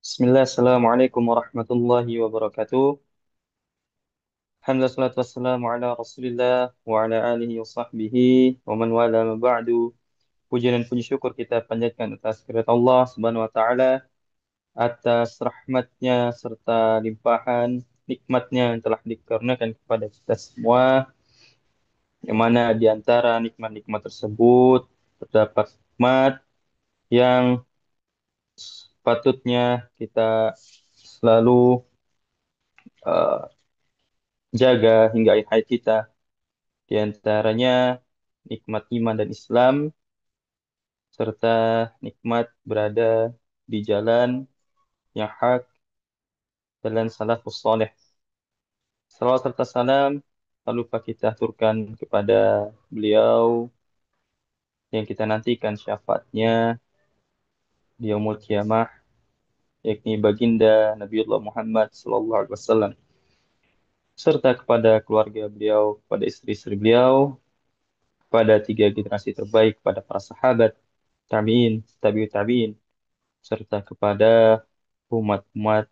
Bismillah, Assalamualaikum warahmatullahi wabarakatuh. Alhamdulillah, salatu wassalamu ala rasulillah wa ala alihi wa sahbihi wa man wala ma ba'du. Puji dan puji syukur kita panjatkan atas kehadirat Allah Subhanahu wa taala, atas rahmatnya serta limpahan nikmatnya yang telah dikaruniakan kepada kita semua, yang mana di antara nikmat-nikmat tersebut terdapat nikmat yang patutnya kita selalu uh, jaga hingga akhir hayat kita. Di antaranya nikmat iman dan Islam, serta nikmat berada di jalan yang hak, jalan salafus saleh. Salawat serta salam tak lupa kita aturkan kepada beliau yang kita nantikan syafaatnya di yaumul kiamah, yakni baginda Nabiullah Muhammad SAW, serta kepada keluarga beliau, kepada istri-istri beliau, kepada tiga generasi terbaik, pada para sahabat, tabi'in, tabi'ut tabi'in, serta kepada umat-umat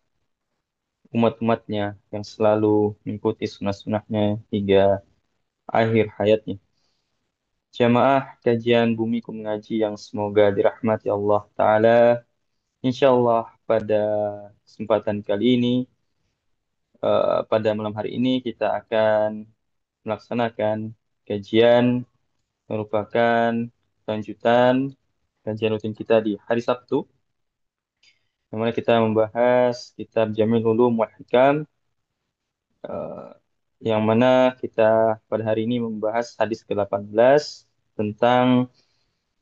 umat-umatnya yang selalu mengikuti sunnah-sunnahnya hingga akhir hayatnya. Jamaah kajian Bumiku Mengaji yang semoga dirahmati Allah Ta'ala. Insya Allah pada kesempatan kali ini, pada malam hari ini kita akan melaksanakan kajian merupakan lanjutan kajian rutin kita di hari Sabtu, yang mana kita membahas kitab Jamil Ulum wal Hikam, eh, yang mana kita pada hari ini membahas hadis ke-18 tentang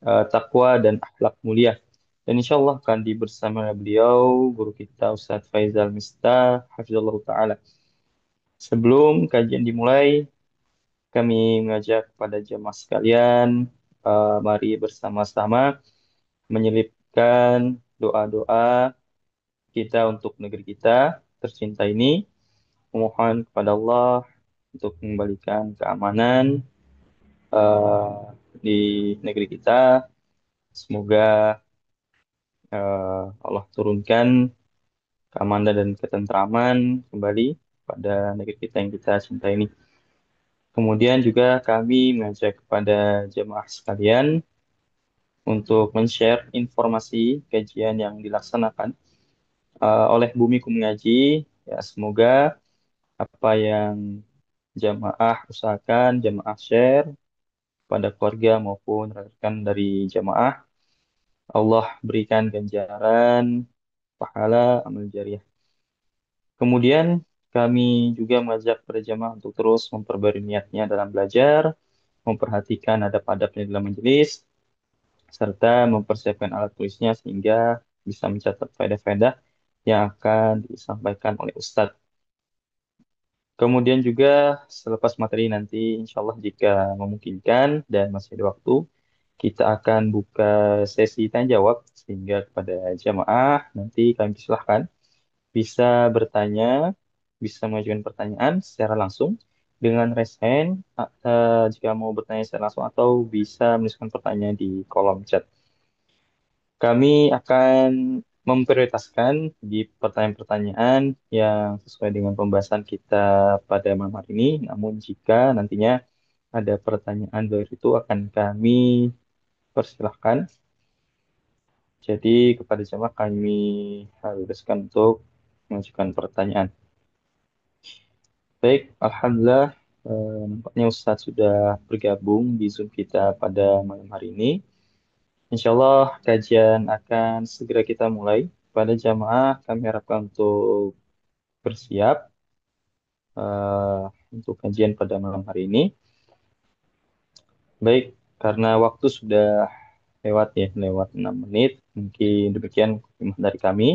takwa dan akhlak mulia. Dan insya Allah akan bersama beliau, guru kita Ustadz Faizal Mistah, Hafizullah Ta'ala. Sebelum kajian dimulai, kami mengajak kepada jemaah sekalian, mari bersama-sama menyelipkan doa-doa kita untuk negeri kita tercinta ini. Memohon kepada Allah untuk mengembalikan keamanan eh, di negeri kita. Semoga Allah turunkan keamanan dan ketentraman kembali pada negeri kita yang kita cinta ini. Kemudian juga kami mengajak kepada jemaah sekalian untuk men-share informasi kajian yang dilaksanakan oleh Bumiku Mengaji. Ya, semoga apa yang jamaah usahakan, jamaah share pada keluarga maupun rekan dari jamaah, Allah berikan ganjaran pahala amal jariah. Kemudian kami juga mengajak para jamaah untuk terus memperbarui niatnya dalam belajar, memperhatikan adab-adabnya dalam majelis, serta mempersiapkan alat tulisnya sehingga bisa mencatat faedah-faedah yang akan disampaikan oleh Ustadz. Kemudian juga selepas materi nanti, insya Allah jika memungkinkan dan masih ada waktu, kita akan buka sesi tanya jawab sehingga kepada jamaah nanti kami silahkan bisa bertanya, bisa mengajukan pertanyaan secara langsung dengan raise hand jika mau bertanya secara langsung, atau bisa menuliskan pertanyaan di kolom chat. Kami akan memprioritaskan di pertanyaan-pertanyaan yang sesuai dengan pembahasan kita pada malam hari ini. Namun jika nantinya ada pertanyaan dari itu akan kami persilahkan. Jadi kepada jemaah kami haruskan untuk mengajukan pertanyaan. Baik, Alhamdulillah, nampaknya Ustadz sudah bergabung di Zoom kita pada malam hari ini. Insya Allah kajian akan segera kita mulai. Pada jamaah kami harapkan untuk bersiap eh, untuk kajian pada malam hari ini. Baik, karena waktu sudah lewat ya, lewat 6 menit. Mungkin demikian khidmat dari kami.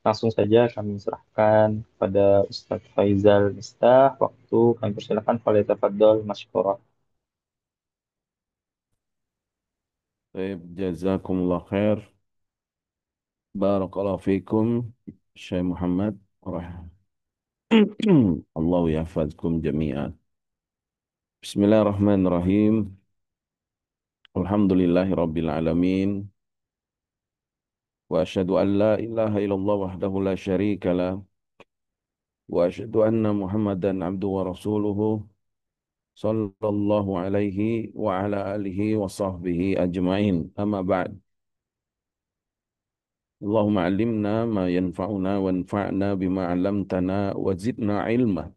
Langsung saja kami serahkan kepada Ustadz Faizal Mistah. Waktu kami persilakan falyatafaddal masykurah. Baik, jazakumullah khair. Barakallahu fikum, Syekh Muhammad. Allah yahfazkum jami'an. Bismillahirrahmanirrahim. Alhamdulillahi rabbil alamin. وأشهد أن لا إله إلا الله وحده لا شريك له وأشهد أن محمدا عبده ورسوله صلى الله عليه وعلى آله وصحبه أجمعين أما بعد اللهم علمنا ما ينفعنا وانفعنا بما علمتنا وزدنا علما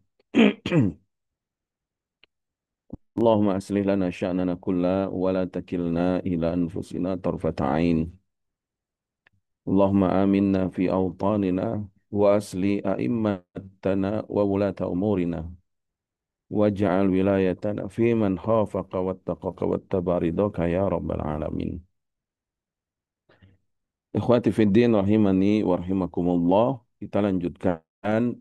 اللهم أصلح لنا شأننا كله ولا تكلنا إلى أنفسنا طرفة عين اللهم آمنا في أوطاننا وأصلح أئمتنا وولاة أمورنا واجعل ولايتنا في من خافك واتقاك واتبع رضاك يا رب العالمين. Ikhwati fiddin rahimani wa rahimakumullah. Kita lanjutkan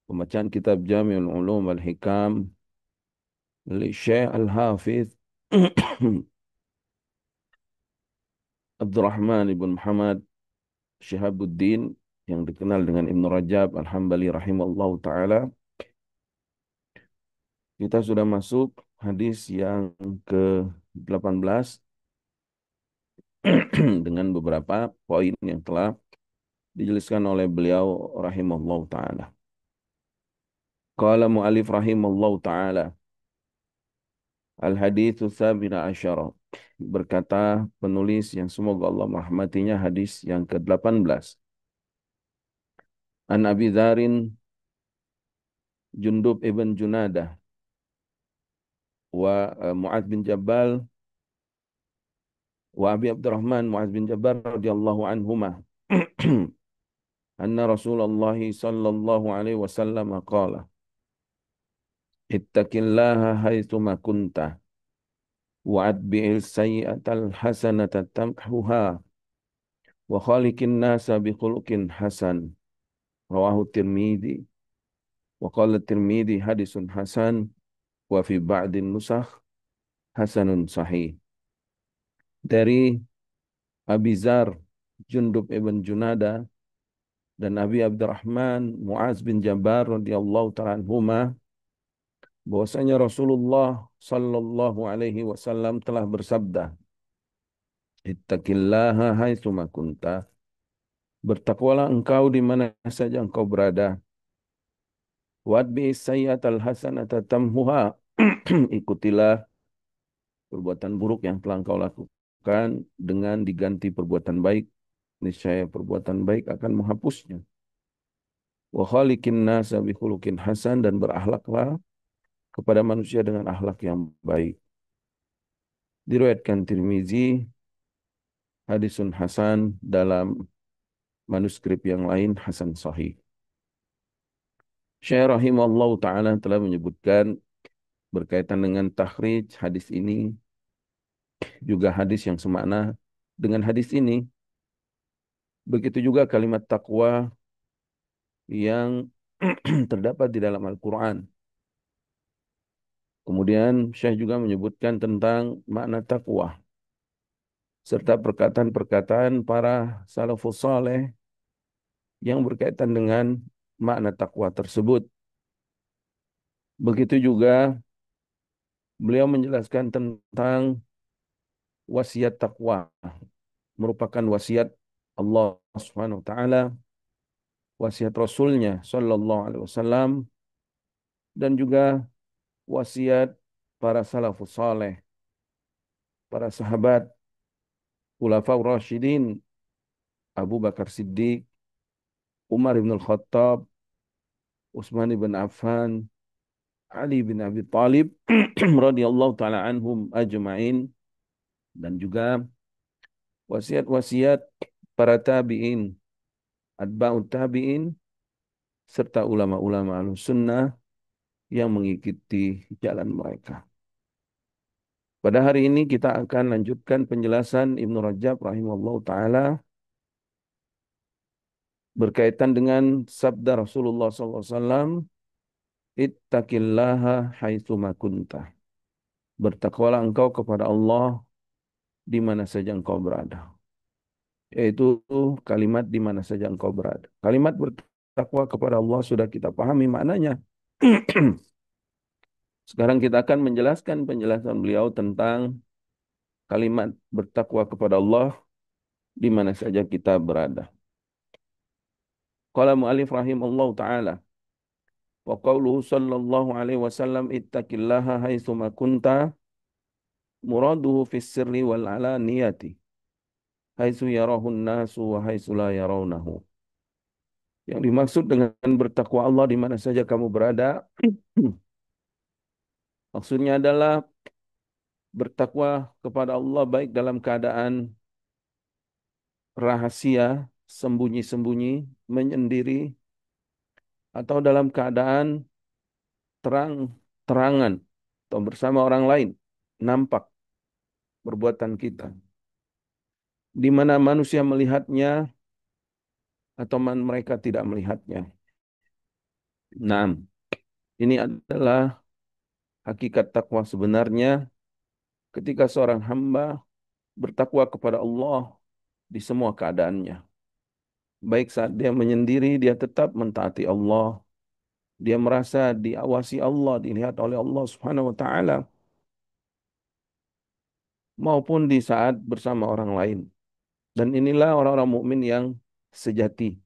pembacaan kitab Jami'ul Ulum wal Hikam li Syekh Al-Hafiz Abdurrahman ibn Muhammad Syihabuddin yang dikenal dengan Ibn Rajab Al-Hambali rahimahullah ta'ala. Kita sudah masuk hadis yang ke-18 dengan beberapa poin yang telah dijelaskan oleh beliau rahimahullah ta'ala. Qala mu'alif rahimahullah ta'ala al-hadithu sabina asyara. Berkata penulis yang semoga Allah merahmatinya, hadis yang ke-18. An Abi Dharin Jundub ibn Junadah wa Mu'adz bin Jabal wa Abi Abdurrahman Mu'adz bin Jabal radhiyallahu anhuma anna Rasulullah sallallahu alaihi wasallam qala ittaqillaha haitsuma kunta wa'atbi'is sayyi'atal hasanata tamhuha wa khaliqin nasa bikhuluqin hasan rawahu Tirmidzi wa qala Tirmidzi hadisun hasan wa fi ba'din nusakh hasanun sahih. Dari Abi Zar Jundub ibn Junada dan Abi Abdurrahman Mu'az bin Jabal radhiyallahu ta'ala anhuma bahwasanya Rasulullah sallallahu alaihi wasallam telah bersabda, ittaqillaha haitsu ma kunta. Bertakwalah engkau di mana saja engkau berada. Wadbi sayyatal hasanata tamhuha. Ikutilah perbuatan buruk yang telah engkau lakukan dengan diganti perbuatan baik. Niscaya perbuatan baik akan menghapusnya. Wa khaliqin nasa bi khuluqin hasan, dan berakhlaklah kepada manusia dengan akhlak yang baik. Diriwayatkan Tirmizi hadisun hasan, dalam manuskrip yang lain hasan sahih. Syekh rahimahullah ta'ala telah menyebutkan berkaitan dengan takhrij hadis ini, juga hadis yang semakna dengan hadis ini. Begitu juga kalimat takwa yang terdapat di dalam Al-Quran. Kemudian Syekh juga menyebutkan tentang makna takwa serta perkataan-perkataan para salafus saleh yang berkaitan dengan makna takwa tersebut. Begitu juga beliau menjelaskan tentang wasiat takwa, merupakan wasiat Allah Subhanahu wa taala, wasiat Rasulnya sallallahu alaihi wasallam, dan juga wasiat para salafus saleh, para sahabat, khulafaur rasyidin, Abu Bakar Siddiq, Umar bin Al-Khattab, Utsman bin Affan, Ali bin Abi Thalib radhiyallahu taala anhum ajma'in, dan juga wasiat-wasiat para tabi'in, atba'ut tabi'in, serta ulama-ulama Ahlussunnah yang mengikuti jalan mereka. Pada hari ini kita akan lanjutkan penjelasan Ibnu Rajab rahimahullah ta'ala berkaitan dengan sabda Rasulullah SAW, ittaqillaha haitsu ma kunta. Bertakwalah engkau kepada Allah di mana saja engkau berada. Yaitu kalimat di mana saja engkau berada. Kalimat bertakwa kepada Allah sudah kita pahami maknanya. Sekarang kita akan menjelaskan penjelasan beliau tentang kalimat bertakwa kepada Allah di mana saja kita berada. Qala mu'alif rahimallahu taala wa qauluhu sallallahu alaihi wasallam ittaqillaha haitsu ma kunta muraduhu fis sirri wal alaniyati haitsu yarahun nasu wa haitsu la yarawnahu. Yang dimaksud dengan bertakwa Allah di mana saja kamu berada, maksudnya adalah bertakwa kepada Allah baik dalam keadaan rahasia, sembunyi-sembunyi, menyendiri, atau dalam keadaan terang-terangan atau bersama orang lain, nampak perbuatan kita. Di mana manusia melihatnya atau mereka tidak melihatnya. Nah, ini adalah hakikat takwa sebenarnya ketika seorang hamba bertakwa kepada Allah di semua keadaannya. Baik saat dia menyendiri, dia tetap mentaati Allah. Dia merasa diawasi Allah, dilihat oleh Allah Subhanahu wa taala, maupun di saat bersama orang lain. Dan inilah orang-orang mukmin yang sejati.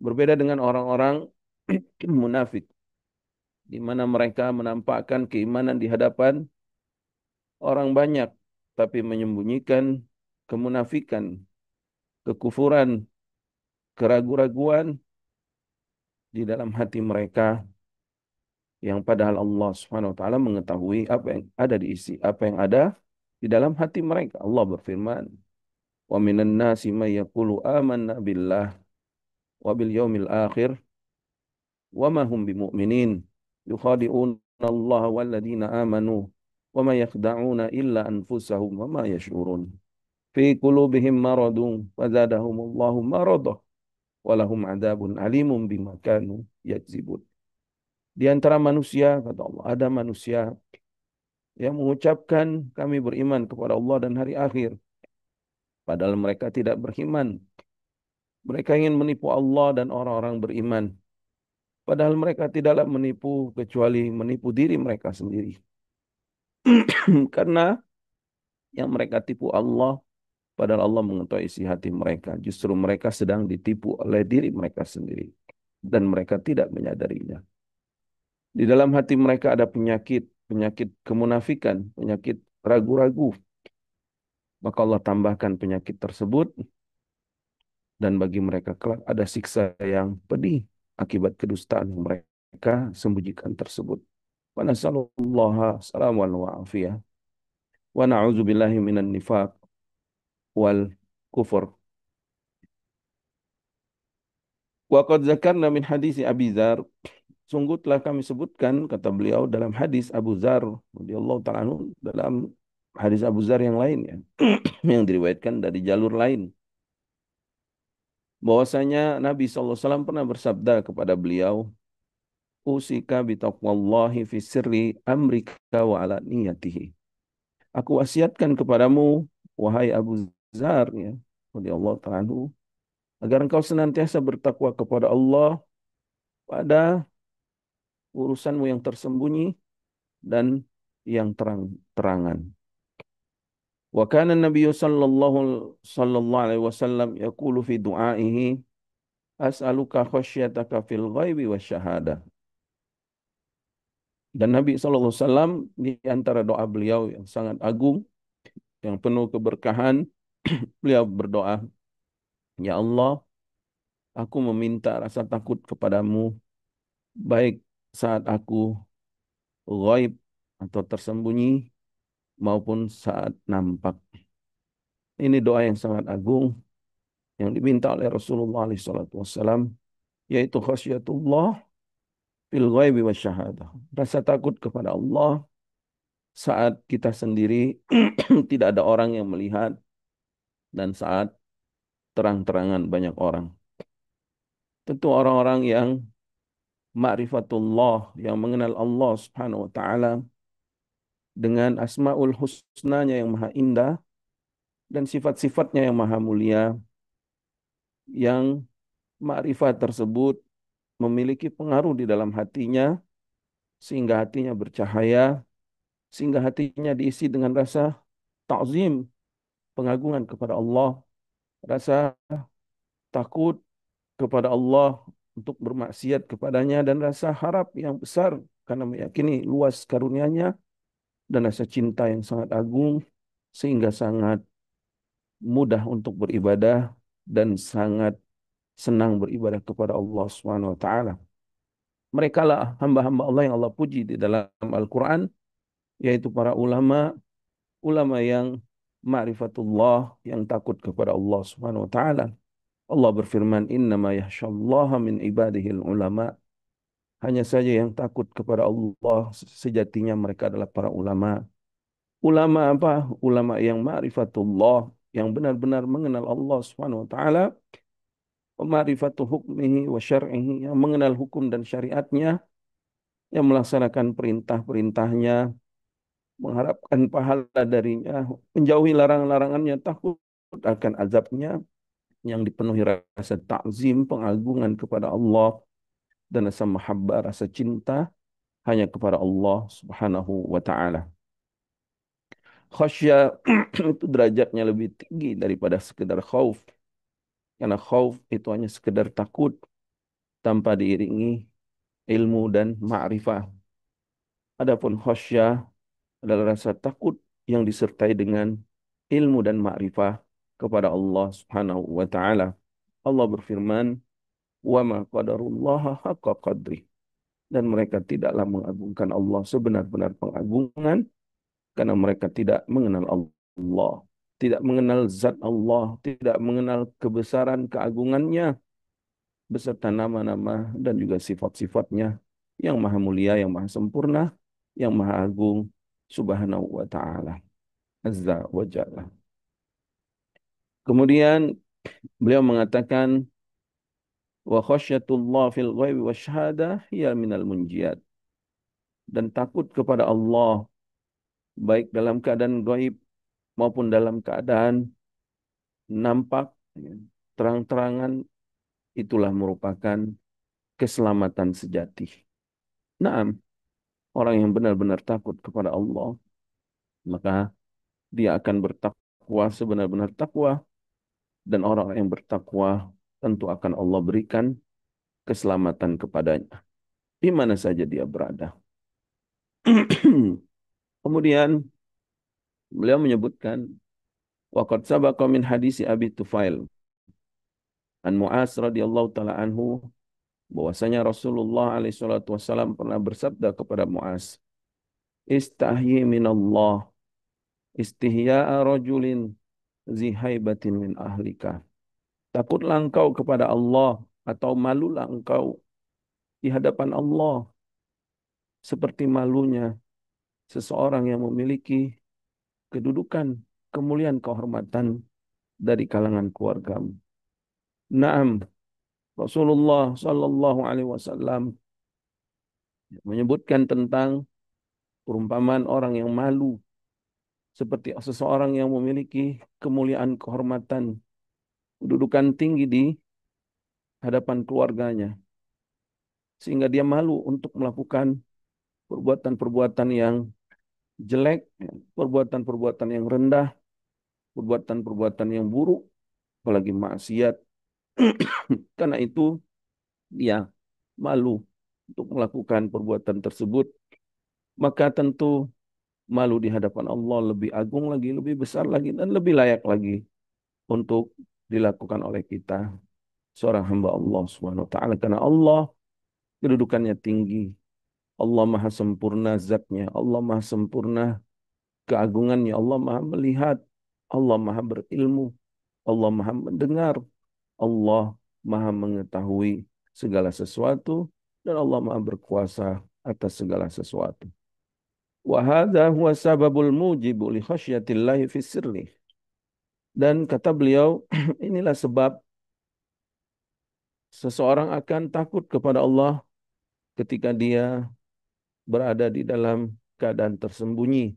Berbeda dengan orang-orang munafik, di mana mereka menampakkan keimanan di hadapan orang banyak, tapi menyembunyikan kemunafikan, kekufuran, keraguan-raguan di dalam hati mereka, yang padahal Allah Subhanahu wa taala mengetahui apa yang ada di isi, apa yang ada di dalam hati mereka. Allah berfirman, "Wa minan nasi may yaqulu amanna billah wa bil yaumil akhir wa ma hum bimumin yukhadi'una Allah wal ladina amanu wa ma yakhda'una illa anfusahum wa ma yash'urun fi qulubihim maradun fazadahumullahu maradah wa lahum adzabun alimun bima kanu yakzibun." Di antara manusia, kata Allah, ada manusia yang mengucapkan kami beriman kepada Allah dan hari akhir, padahal mereka tidak beriman. Mereka ingin menipu Allah dan orang-orang beriman, padahal mereka tidaklah menipu kecuali menipu diri mereka sendiri. Karena yang mereka tipu Allah, padahal Allah mengetahui isi hati mereka. Justru mereka sedang ditipu oleh diri mereka sendiri, dan mereka tidak menyadarinya. Di dalam hati mereka ada penyakit, penyakit kemunafikan, penyakit ragu-ragu. Maka Allah tambahkan penyakit tersebut, dan bagi mereka kelak ada siksa yang pedih akibat kedustaan yang mereka sembunyikan tersebut. Wa nasallallahu salam wal afiyah. Wa na'udzubillahi minan nifaq wal kufur. Wa qad zakarna min hadis Abi Dzar, sungguh telah kami sebutkan, kata beliau, dalam hadis Abu Dzar radhiyallahu ta'ala anhu, dalam hadis Abu Dzar yang lain ya, yang diriwayatkan dari jalur lain, bahwasanya Nabi SAW pernah bersabda kepada beliau, "Usika bitaqwallahi fi sirri amrika wa ala niyatihi." Aku wasiatkan kepadamu, wahai Abu Dzar ya, radhiyallahu ta'ala anhu, agar engkau senantiasa bertakwa kepada Allah pada urusanmu yang tersembunyi dan yang terang-terangan. Wa kana Nabi sallallahu alaihi wasallam yaqulu fi du'aihi, as'aluka khasyataka fil ghaibi wasyahadah. Dan Nabi SAW di antara doa beliau yang sangat agung, yang penuh keberkahan, beliau berdoa, "Ya Allah, aku meminta rasa takut kepadamu, baik saat aku ghaib atau tersembunyi, maupun saat nampak." Ini doa yang sangat agung yang diminta oleh Rasulullah SAW, yaitu khasyatullah fil ghaibi wasyahadah. Rasa takut kepada Allah saat kita sendiri, tidak ada orang yang melihat, dan saat terang-terangan banyak orang. Tentu orang-orang yang ma'rifatullah, yang mengenal Allah Subhanahu wa taala dengan asmaul husnanya yang maha indah dan sifat-sifatnya yang maha mulia, yang ma'rifat tersebut memiliki pengaruh di dalam hatinya sehingga hatinya bercahaya, sehingga hatinya diisi dengan rasa ta'zim, pengagungan kepada Allah, rasa takut kepada Allah untuk bermaksiat kepadanya dan rasa harap yang besar karena meyakini luas karunia-Nya dan rasa cinta yang sangat agung sehingga sangat mudah untuk beribadah dan sangat senang beribadah kepada Allah Subhanahu wa taala. Mereka lah hamba-hamba Allah yang Allah puji di dalam Al-Qur'an, yaitu para ulama, ulama yang ma'rifatullah, yang takut kepada Allah Subhanahu wa taala. Allah berfirman, "Innama yakhsyallaha min ibadihil ulama." Hanya saja yang takut kepada Allah sejatinya mereka adalah para ulama. Ulama apa? Ulama yang ma'rifatullah, yang benar-benar mengenal Allah Subhanahu wa taala, wa ma'rifatu hukmihi wa syar'ihi, yang mengenal hukum dan syariatnya, yang melaksanakan perintah-perintahnya, mengharapkan pahala darinya, menjauhi larangan-larangannya, takut akan azabnya, yang dipenuhi rasa takzim, pengagungan kepada Allah, dan rasa mahabbah, rasa cinta hanya kepada Allah Subhanahu wa taala. Khasya itu derajatnya lebih tinggi daripada sekedar khauf. Karena khauf itu hanya sekedar takut tanpa diiringi ilmu dan ma'rifah. Adapun khasyah adalah rasa takut yang disertai dengan ilmu dan ma'rifah kepada Allah Subhanahu wa taala. Allah berfirman, "Wa ma qadarullaha haqqa qadri." Dan mereka tidaklah mengagungkan Allah sebenar-benar pengagungan karena mereka tidak mengenal Allah, tidak mengenal zat Allah, tidak mengenal kebesaran keagungannya beserta nama-nama dan juga sifat-sifatnya yang maha mulia, yang maha sempurna, yang maha agung, subhanahu wa ta'ala, azza wa jalla. Kemudian beliau mengatakan, wa khasyatullah fil ghaibi wa syahadah hiya minal munjiyat. Dan takut kepada Allah baik dalam keadaan gaib maupun dalam keadaan nampak, ya, terang-terangan, itulah merupakan keselamatan sejati. Naam, orang yang benar-benar takut kepada Allah, maka dia akan bertakwa sebenar-benar takwa, dan orang yang bertakwa tentu akan Allah berikan keselamatan kepadanya di mana saja dia berada. Kemudian beliau menyebutkan waqad sabaqa min hadisi Abi Tufail an Mu'az radhiyallahu taala anhu, bahwasanya Rasulullah alaihi salatu wasallam pernah bersabda kepada Mu'az, "Istahyi minallah istihya'a rajulin zi haibatin min ahlika." Takutlah engkau kepada Allah atau malulah engkau di hadapan Allah seperti malunya seseorang yang memiliki kedudukan, kemuliaan, kehormatan dari kalangan keluargamu. Naam, Rasulullah Sallallahu Alaihi Wasallam menyebutkan tentang perumpamaan orang yang malu seperti seseorang yang memiliki kemuliaan, kehormatan, kedudukan tinggi di hadapan keluarganya, sehingga dia malu untuk melakukan perbuatan-perbuatan yang jelek, perbuatan-perbuatan yang rendah, perbuatan-perbuatan yang buruk, apalagi maksiat. Karena itu dia malu untuk melakukan perbuatan tersebut, maka tentu malu di hadapan Allah lebih agung lagi, lebih besar lagi, dan lebih layak lagi untuk dilakukan oleh kita, seorang hamba Allah Subhanahu wa taala, karena Allah kedudukannya tinggi. Allah maha sempurna zatnya, Allah maha sempurna keagungannya, Allah maha melihat, Allah maha berilmu, Allah maha mendengar, Allah maha mengetahui segala sesuatu, dan Allah maha berkuasa atas segala sesuatu. Wa hadza huwa sababul mujibu li khasyatillahi fi sirri. Dan kata beliau, inilah sebab seseorang akan takut kepada Allah ketika dia berada di dalam keadaan tersembunyi.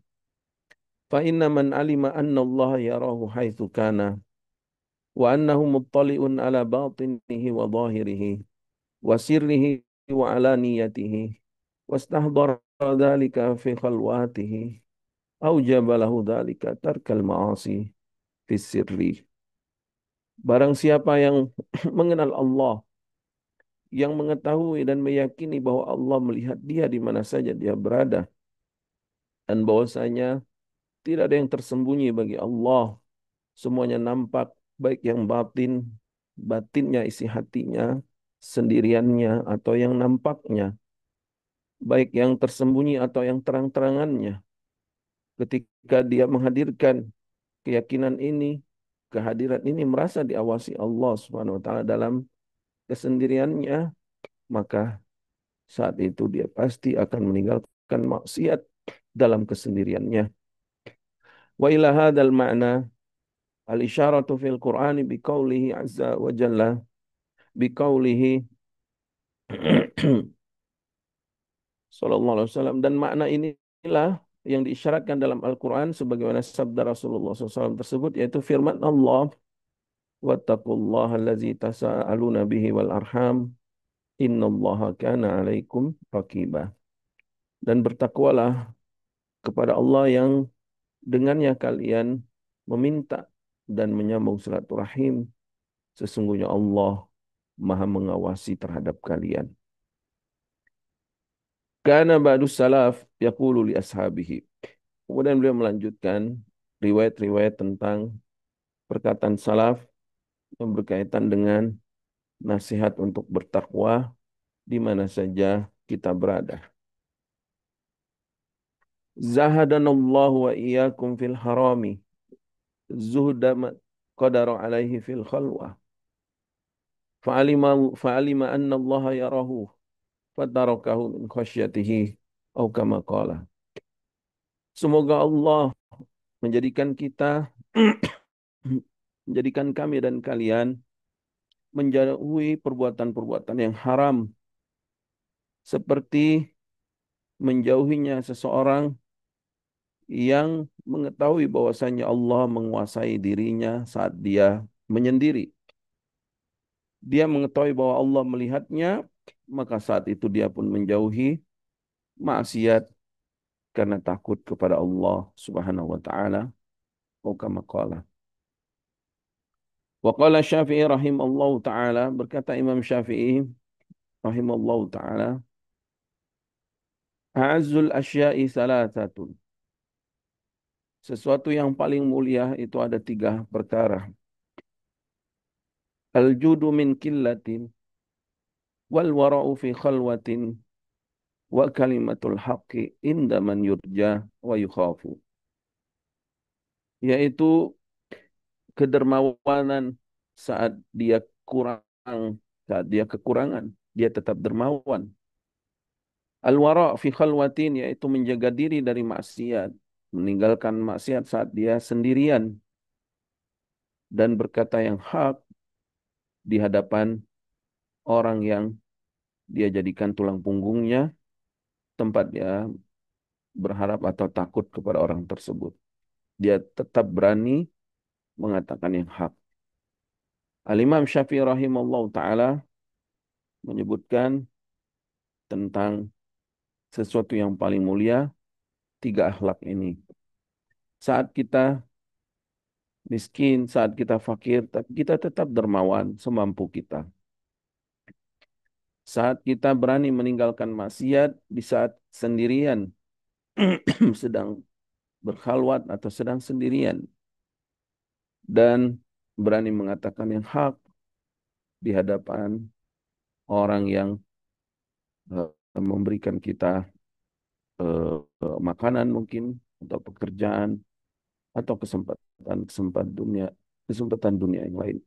Fa inna man alima anna Allah yarahu haitsu kana wa annahu muttali'un ala batinihi wa zahirihi wa sirrihi wa alaniyatihi wastahdara dhalika fi khalwatihi aujaba lahu dhalika tarkal ma'asi fi sirri. Barang siapa yang mengenal Allah, yang mengetahui dan meyakini bahwa Allah melihat dia di mana saja dia berada, dan bahwasanya tidak ada yang tersembunyi bagi Allah, semuanya nampak, baik yang batinnya, isi hatinya, sendiriannya, atau yang nampaknya, baik yang tersembunyi atau yang terang-terangannya. Ketika dia menghadirkan keyakinan ini, kehadiran ini merasa diawasi Allah Subhanahu wa taala dalam kesendiriannya, maka saat itu dia pasti akan meninggalkan maksiat dalam kesendiriannya. Wa ila hadzal ma'na al-isyaratu fil Qur'ani biqaulihi azza wa jalla biqaulihi sallallahu alaihi wasallam, dan makna inilah yang diisyaratkan dalam Al-Qur'an sebagaimana sabda Rasulullah SAW tersebut, yaitu firman Allah, wattaqullaha allazi tasaaluna bihi wal arham innallaha kana 'alaikum raqiba. Dan bertakwalah kepada Allah yang dengannya kalian meminta dan menyambung silaturahim, sesungguhnya Allah Maha mengawasi terhadap kalian. Kana ba'du salaf yaqulu li ashabihi. Kemudian beliau melanjutkan riwayat-riwayat tentang perkataan salaf yang berkaitan dengan nasihat untuk bertakwa di mana saja kita berada. Zahadanallahu wa iyyakum fil harami zuhda qadara alaihi fil khalwah fa'alima anna Allah yarahu fatarakahu min khasyatihi au kama qala. Semoga Allah menjadikan kita menjadikan kami dan kalian menjauhi perbuatan-perbuatan yang haram, seperti menjauhinya seseorang yang mengetahui bahwasanya Allah menguasai dirinya saat dia menyendiri. Dia mengetahui bahwa Allah melihatnya, maka saat itu dia pun menjauhi maksiat karena takut kepada Allah Subhanahu wa taala. Oh, kama qala. Wa qala Syafi'i rahimallahu taala, berkata Imam Syafi'i rahimallahu taala, a'azzul asya'i salasatun. Sesuatu yang paling mulia itu ada tiga perkara. Al-judu min killatin, wal wara'u fi khalwatin, wa kalimatul haqqi inda man yurja wa yukhafu. Yaitu kedermawanan saat dia kurang, saat dia kekurangan, dia tetap dermawan. Al-wara' fi khalwatin, yaitu menjaga diri dari maksiat, meninggalkan maksiat saat dia sendirian, dan berkata yang hak di hadapan orang yang dia jadikan tulang punggungnya, tempat dia berharap atau takut kepada orang tersebut. Dia tetap berani mengatakan yang hak. Al-Imam Syafi'i rahimahullah ta'ala menyebutkan tentang sesuatu yang paling mulia, tiga akhlak ini. Saat kita miskin, saat kita fakir, tapi kita tetap dermawan semampu kita. Saat kita berani meninggalkan maksiat di saat sendirian, sedang berkhalwat atau sedang sendirian, dan berani mengatakan yang hak di hadapan orang yang memberikan kita makanan mungkin, atau pekerjaan, atau kesempatan dunia yang lain.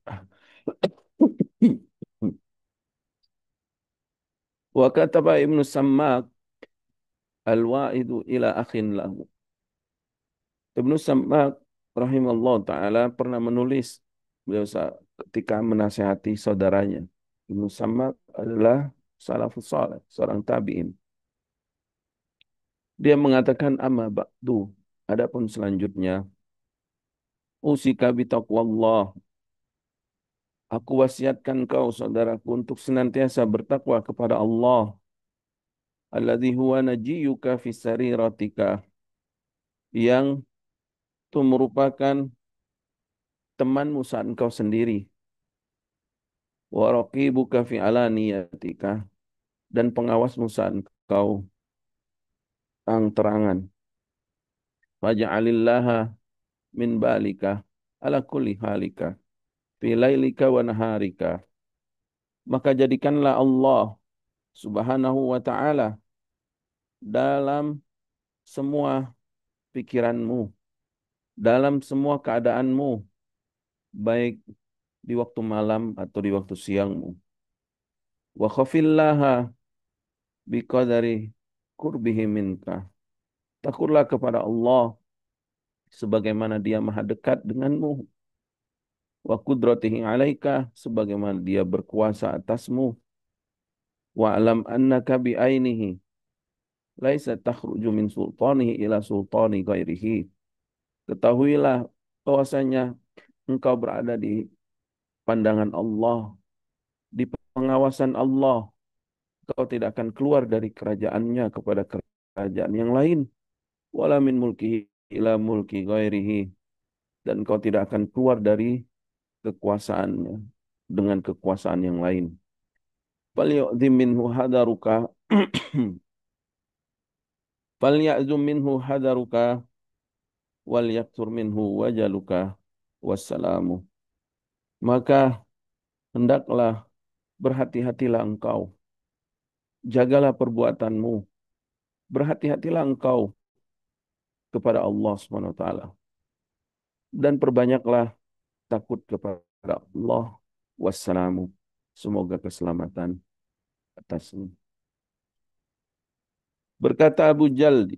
Wa kataba Ibnu Sammak al-wa'idu ila akhin lahu. Ibnu Sammak rahimahullah taala pernah menulis, beliau ketika menasihati saudaranya. Ibnu Sammak adalah salafus saleh, seorang tabi'in. Dia mengatakan, amma ba'du, adapun selanjutnya, usika bitaqwallah, aku wasiatkan kau saudaraku untuk senantiasa bertakwa kepada Allah, alladzi huwa najiyuka fi sariratika, yang itu merupakan temanmu saat engkau sendiri. wa raqibuka fi alaniyatika, dan pengawasmu saat kau terang-terangan. Faj'alillaha min balika ala kulli halika fi lailika wa naharika. Maka jadikanlah Allah Subhanahu wa taala dalam semua pikiranmu, dalam semua keadaanmu, baik di waktu malam atau di waktu siangmu. Wa khafillaha biqadari qurbihi minka. Takutlah kepada Allah sebagaimana Dia maha dekat denganmu. Wa qudratihi alaika, sebagaimana Dia berkuasa atasmu. Wa alam annaka bi ainihi laisa takhruju min sultanihi ila sultani ghairihi. Ketahuilah bahwasanya engkau berada di pandangan Allah, di pengawasan Allah. Kau tidak akan keluar dari kerajaannya kepada kerajaan yang lain. Wala min mulkihi ila mulki ghairihi. Dan kau tidak akan keluar dari kekuasaannya dengan kekuasaan yang lain. Falyu'dhim minhu hadaruka. Falya'zum minhu hadaruka wal yaktur minhu wajaluka wassalamu. Maka hendaklah berhati-hatilah engkau, jagalah perbuatanmu, berhati-hatilah engkau kepada Allah Subhanahu wa taala, dan perbanyaklah takut kepada Allah. Wassalamu. Semoga keselamatan atasmu. Berkata Abu Jald,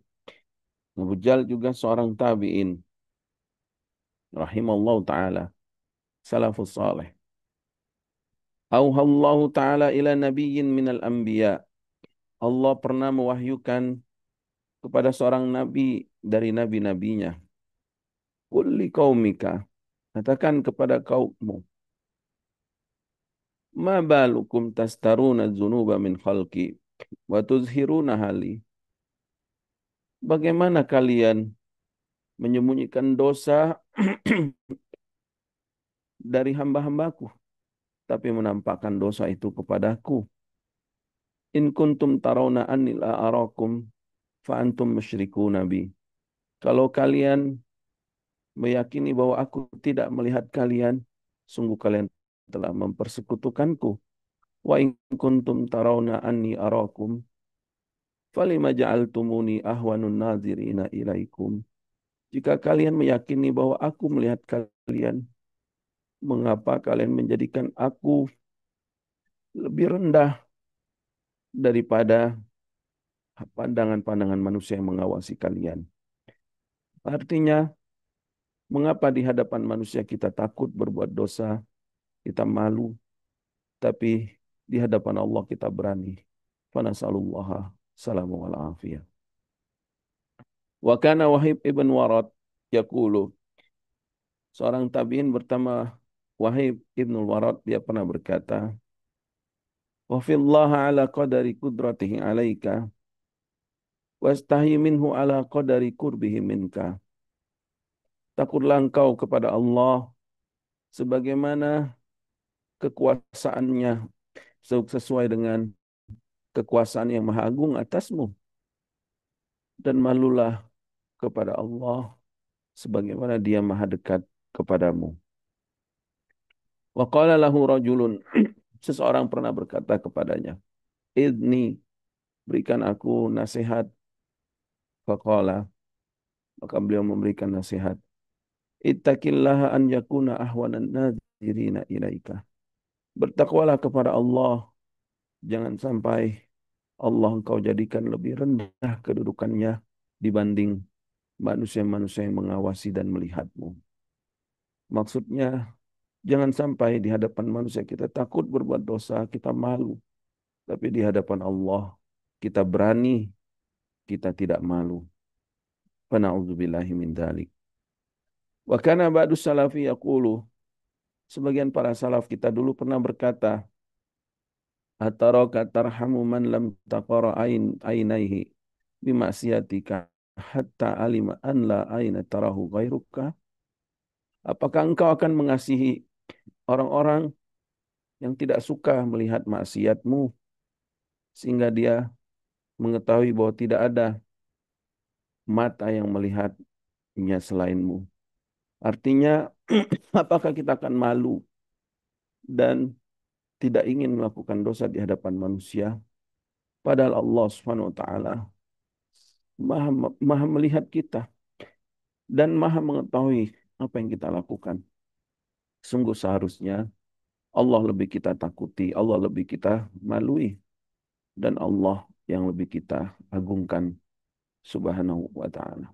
Abu Jald juga seorang tabi'in, rahimallahu taala, salafus salih. Auhallahu taala ila nabiyyin minal anbiya. Allah pernah mewahyukan kepada seorang nabi dari nabi-nabinya. Kulli qaumika, katakan kepada kaummu, ma balukum tastaruna dzunuba min khalqi wa tuzhiruna hali. Bagaimana kalian menyembunyikan dosa dari hamba-hambaku, tapi menampakkan dosa itu kepadaku. In kuntum tarawna anni la arakum fa antum musyriku nabi. Kalau kalian meyakini bahwa aku tidak melihat kalian, sungguh kalian telah mempersekutukanku. Wa in kuntum tarawna anni arakum falima ja'altumuni ahwanun nazirina ilaikum. Jika kalian meyakini bahwa aku melihat kalian, mengapa kalian menjadikan aku lebih rendah daripada pandangan-pandangan manusia yang mengawasi kalian? Artinya, mengapa di hadapan manusia kita takut berbuat dosa, kita malu, tapi di hadapan Allah kita berani. Fanasalullaha salamu wal afiyah. Wa kana Wahib ibn Warad yaqulu, seorang tabi'in bernama Wahib ibn Warad, dia pernah berkata, wa fillaha ala qadari qudratihi alaika wastahi minhu ala qadari qurbihi minka. Takutlah engkau kepada Allah sebagaimana kekuasaannya sesuai dengan kekuasaan yang maha agung atasmu, dan malulah kepada Allah sebagaimana Dia maha dekat kepadamu. Wa qala lahu rajulun, seseorang pernah berkata kepadanya, idni, berikan aku nasihat. Faqala, maka beliau memberikan nasihat, ittaqillaha an yakuna ahwanan nazirina ilaika. Bertakwalah kepada Allah, jangan sampai Allah engkau jadikan lebih rendah kedudukannya dibanding manusia-manusia yang mengawasi dan melihatmu. Maksudnya, jangan sampai di hadapan manusia kita takut berbuat dosa, kita malu. Tapi di hadapan Allah, kita berani, kita tidak malu. Fana'udzubillahi min dzalik. Wa kana ba'du salafi yaqulu, sebagian para salaf kita dulu pernah berkata, ataraka tarhamu man lam taqara ainaihi bimaksiatika hatta alima an la aina tarahu ghairuka. Apakah engkau akan mengasihi orang-orang yang tidak suka melihat maksiatmu, sehingga dia mengetahui bahwa tidak ada mata yang melihatnya selainmu. Artinya, apakah kita akan malu dan tidak ingin melakukan dosa di hadapan manusia? Padahal Allah Subhanahu wa taala Maha, Maha melihat kita dan Maha mengetahui apa yang kita lakukan. Sungguh seharusnya Allah lebih kita takuti, Allah lebih kita malui, dan Allah yang lebih kita agungkan Subhanahu wa taala.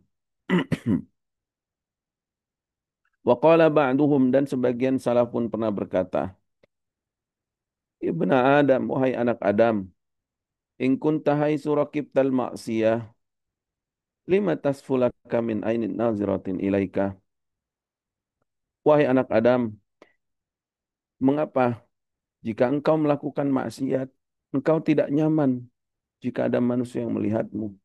Wa qala ba'duhum, dan sebagian salaf pun pernah berkata, Ibnu Adam, wahai anak Adam, in kunta haitsu raqibtal ma'siyah, lima tasfulaka min ainin naziratin ilaika. Wahai anak Adam, mengapa jika engkau melakukan maksiat, engkau tidak nyaman jika ada manusia yang melihatmu?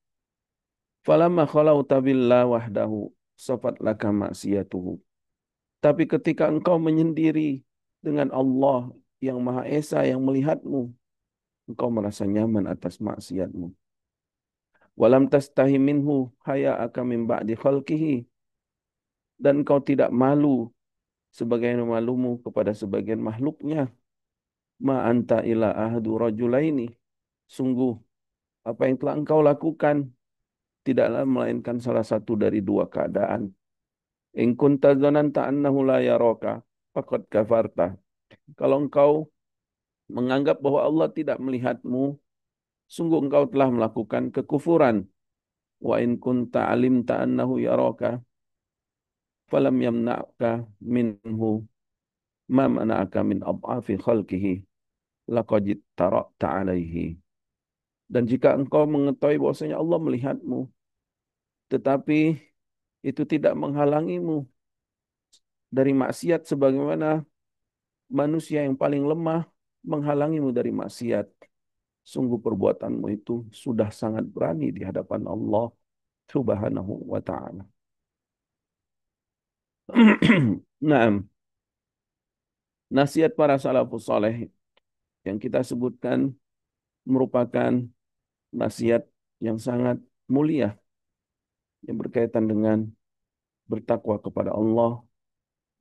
Falamma khalauta billah wahdahu, safat laka maksiyatuhu. Tapi ketika engkau menyendiri dengan Allah yang Maha Esa yang melihatmu, engkau merasa nyaman atas maksiatmu. Walam tastahi minhu haya'aka min ba'di khalqihi, dan engkau tidak malu sebagaimana malumu kepada sebagian makhluknya. Ma anta ila ahadu rajulaini. Sungguh, apa yang telah engkau lakukan tidaklah melainkan salah satu dari dua keadaan. In kunta dzananta annahu la yaraka faqad kafarta. Kalau engkau menganggap bahwa Allah tidak melihatmu, sungguh engkau telah melakukan kekufuran. Wa in kunta alimta annahu yaraka falam yamna'ka minhu ma mana'aka min adhafi khalqihi laqad tara'ta alaihi. Dan jika engkau mengetahui bahwasanya Allah melihatmu, tetapi itu tidak menghalangimu dari maksiat sebagaimana manusia yang paling lemah menghalangimu dari maksiat. Sungguh perbuatanmu itu sudah sangat berani di hadapan Allah Subhanahu wa taala. Nah, nasihat para salafus saleh yang kita sebutkan merupakan nasihat yang sangat mulia yang berkaitan dengan bertakwa kepada Allah,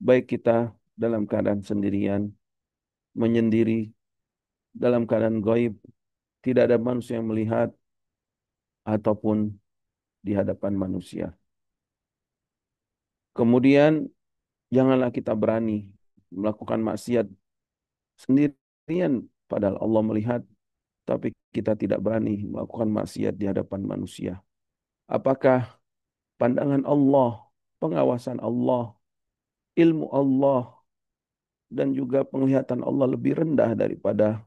baik kita dalam keadaan sendirian, menyendiri, dalam keadaan gaib, tidak ada manusia yang melihat, ataupun di hadapan manusia. Kemudian, janganlah kita berani melakukan maksiat sendirian, padahal Allah melihat, tapi kita tidak berani melakukan maksiat di hadapan manusia. Apakah pandangan Allah, pengawasan Allah, ilmu Allah, dan juga penglihatan Allah lebih rendah daripada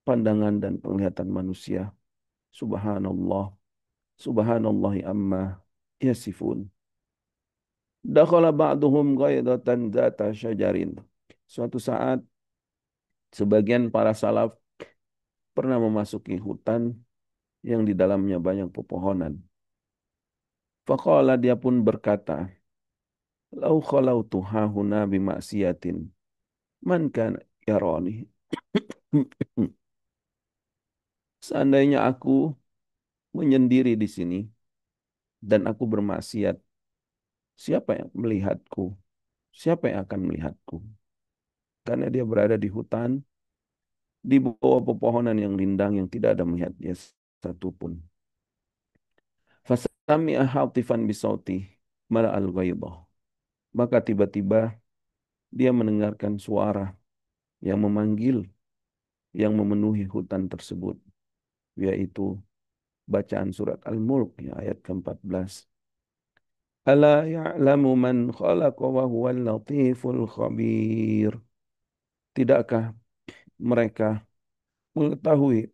pandangan dan penglihatan manusia? Subhanallah, subhanallahi amma yasifun. Dakhala ba'duhum ghaidatan zata syajarin. Suatu saat, sebagian para salaf pernah memasuki hutan yang di dalamnya banyak pepohonan. Faqala, dia pun berkata, Lau khalautu hahuna bimaksiatin, man kan yarani. Seandainya aku menyendiri di sini dan aku bermaksiat, siapa yang melihatku? Siapa yang akan melihatku? Karena dia berada di hutan, di bawah pepohonan yang rindang yang tidak ada melihat dia satupun. Fasami'a hatifan bisauti mara'al ghaidah. Maka tiba-tiba dia mendengarkan suara yang memanggil, yang memenuhi hutan tersebut, yaitu bacaan surat Al-Mulk ya, ayat ke-14. Ala ya'lamu man khalaqa wa huwal latiful khabir. Tidakkah mereka mengetahui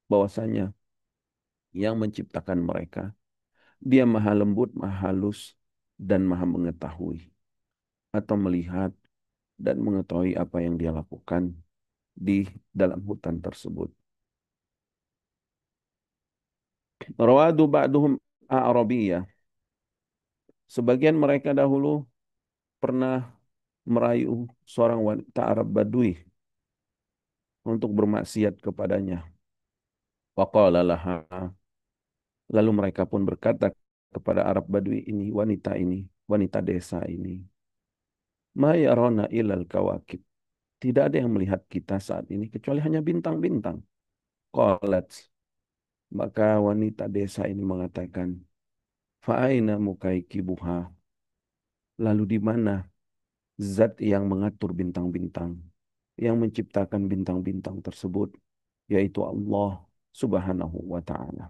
bahwasanya yang menciptakan mereka, dia maha lembut, maha halus, dan maha mengetahui atau melihat dan mengetahui apa yang dia lakukan di dalam hutan tersebut. Rawadu ba'duhum a'rabiyah. Sebagian mereka dahulu pernah merayu seorang wanita Arab Badui. untuk bermaksiat kepadanya. Waqala laha. Lalu mereka pun berkata kepada Arab Badui ini, wanita desa ini, ma yarona ilal kawakib. Tidak ada yang melihat kita saat ini kecuali hanya bintang-bintang. Qalat. Maka wanita desa ini mengatakan, fa'aina mukaikibuha. Lalu di mana zat yang mengatur bintang-bintang, yang menciptakan bintang-bintang tersebut, yaitu Allah Subhanahu wa Ta'ala.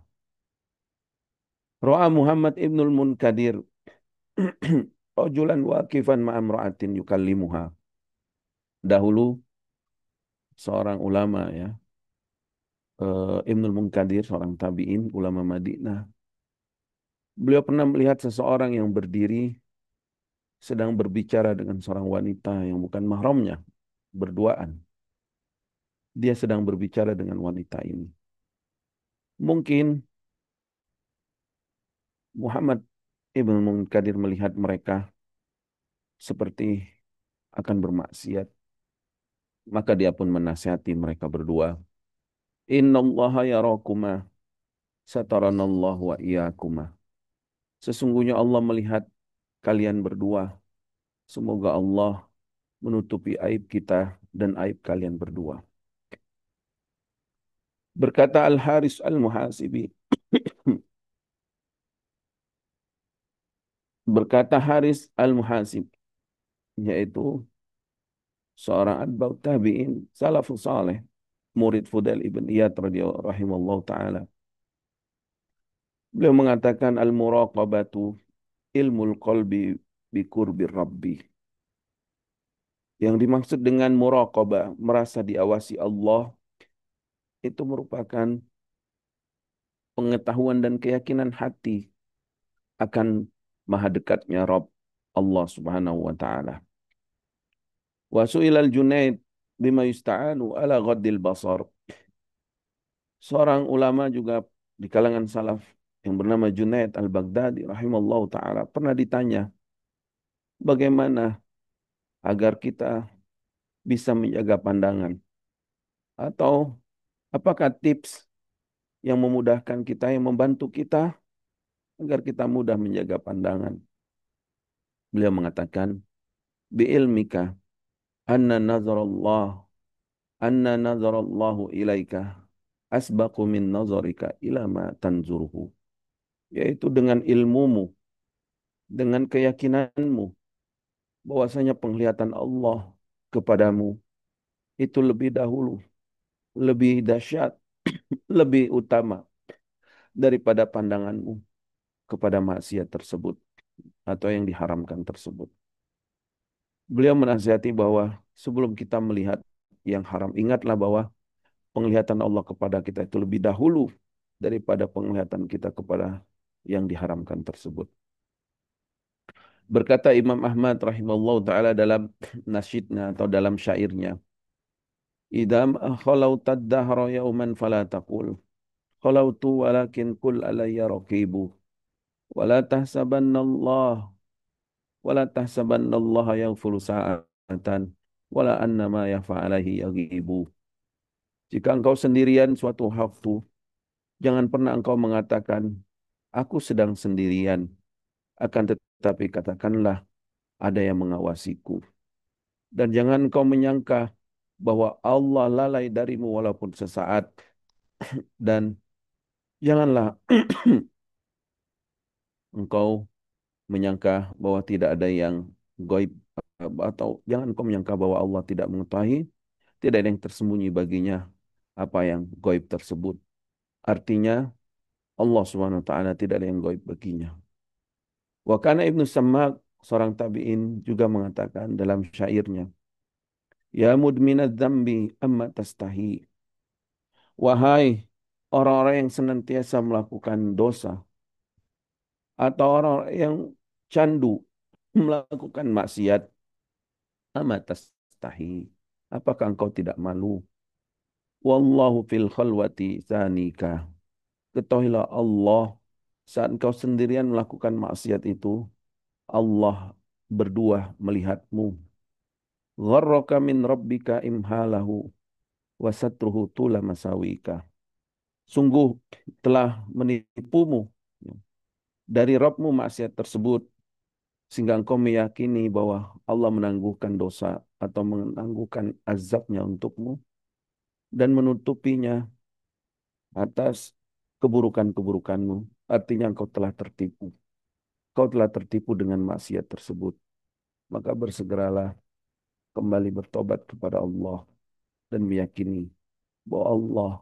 Ra'a Muhammad ibnul Munkadir rajulan waqifan ma'amra'atin yukallimuha. Dahulu seorang ulama ya, Ibnul Munkadir, seorang tabi'in, ulama Madinah. Beliau pernah melihat seseorang yang berdiri sedang berbicara dengan seorang wanita yang bukan mahramnya, berduaan. Dia sedang berbicara dengan wanita ini. Mungkin Muhammad Ibn Munkadir melihat mereka seperti akan bermaksiat. Maka dia pun menasihati mereka berdua. Innallaha yarakuma sataranallahu wa iyakuma. Sesungguhnya Allah melihat kalian berdua. Semoga Allah menutupi aib kita dan aib kalian berdua. Berkata Al-Haris Al-Muhasibi. Berkata Haris Al-Muhasib. Yaitu seorang atba'ut tabi'in salafus saleh, murid Fudail ibn Iyad radhiyallahu rahimallahu taala. Beliau mengatakan al-muraqabatu ilmul qalbi bi qurbir rabbi. Yang dimaksud dengan muraqabah, merasa diawasi Allah, itu merupakan pengetahuan dan keyakinan hati akan maha dekatnya Rabb Allah Subhanahu wa taala. Wa su'ilal Junaid bima yusta'anu ala ghaddil basar. Seorang ulama juga di kalangan salaf yang bernama Junaid al-Baghdadi rahimallahu taala pernah ditanya bagaimana agar kita bisa menjaga pandangan atau apakah tips yang memudahkan kita, yang membantu kita agar kita mudah menjaga pandangan. Beliau mengatakan bi'ilmika anna nazarallah anna nazarallahu ilaika asbaqu min nazarika ila ma tanzuruhu. Yaitu dengan ilmumu, dengan keyakinanmu bahwasanya penglihatan Allah kepadamu itu lebih dahulu, lebih dahsyat, lebih utama daripada pandanganmu kepada maksiat tersebut atau yang diharamkan tersebut. Beliau menasihati bahwa sebelum kita melihat yang haram, ingatlah bahwa penglihatan Allah kepada kita itu lebih dahulu daripada penglihatan kita kepada yang diharamkan tersebut. Berkata Imam Ahmad rahimahullah ta'ala dalam nasyidnya atau dalam syairnya, idam khalauta dahra yauman fala taqul khalautu walakin kul alayya raqibu wala tahsabanna Allah wala tahsabanna Allah yaghfulu sa'atan wala annama yafa'alahi yaghibu. Jika engkau sendirian suatu waktu, jangan pernah engkau mengatakan aku sedang sendirian, akan tetapi katakanlah ada yang mengawasiku. Dan jangan engkau menyangka bahwa Allah lalai darimu walaupun sesaat. Dan janganlah engkau menyangka bahwa tidak ada yang gaib, atau jangan engkau menyangka bahwa Allah tidak mengetahui, tidak ada yang tersembunyi baginya apa yang gaib tersebut. Artinya Allah Subhanahu wa taala tidak ada yang gaib baginya. Wa kana Ibnu Sammak, seorang tabi'in, juga mengatakan dalam syairnya, ya mudminadz dzambi amma tastahi. Wahai orang-orang yang senantiasa melakukan dosa atau orang yang candu melakukan maksiat, amma tastahi. Apakah engkau tidak malu? Wallahu fil khalwati zanika. Ketahuilah Allah saat engkau sendirian melakukan maksiat itu, Allah berdua melihatmu. Gharraka min rabbika imhalahu. wasatruhu tula masawika. Sungguh telah menipumu dari Rabbmu maksiat tersebut sehingga engkau meyakini bahwa Allah menangguhkan dosa atau menangguhkan azabnya untukmu dan menutupinya atas keburukan-keburukanmu. Artinya engkau telah tertipu. Kau telah tertipu dengan maksiat tersebut. Maka bersegeralah kembali bertobat kepada Allah dan meyakini bahwa Allah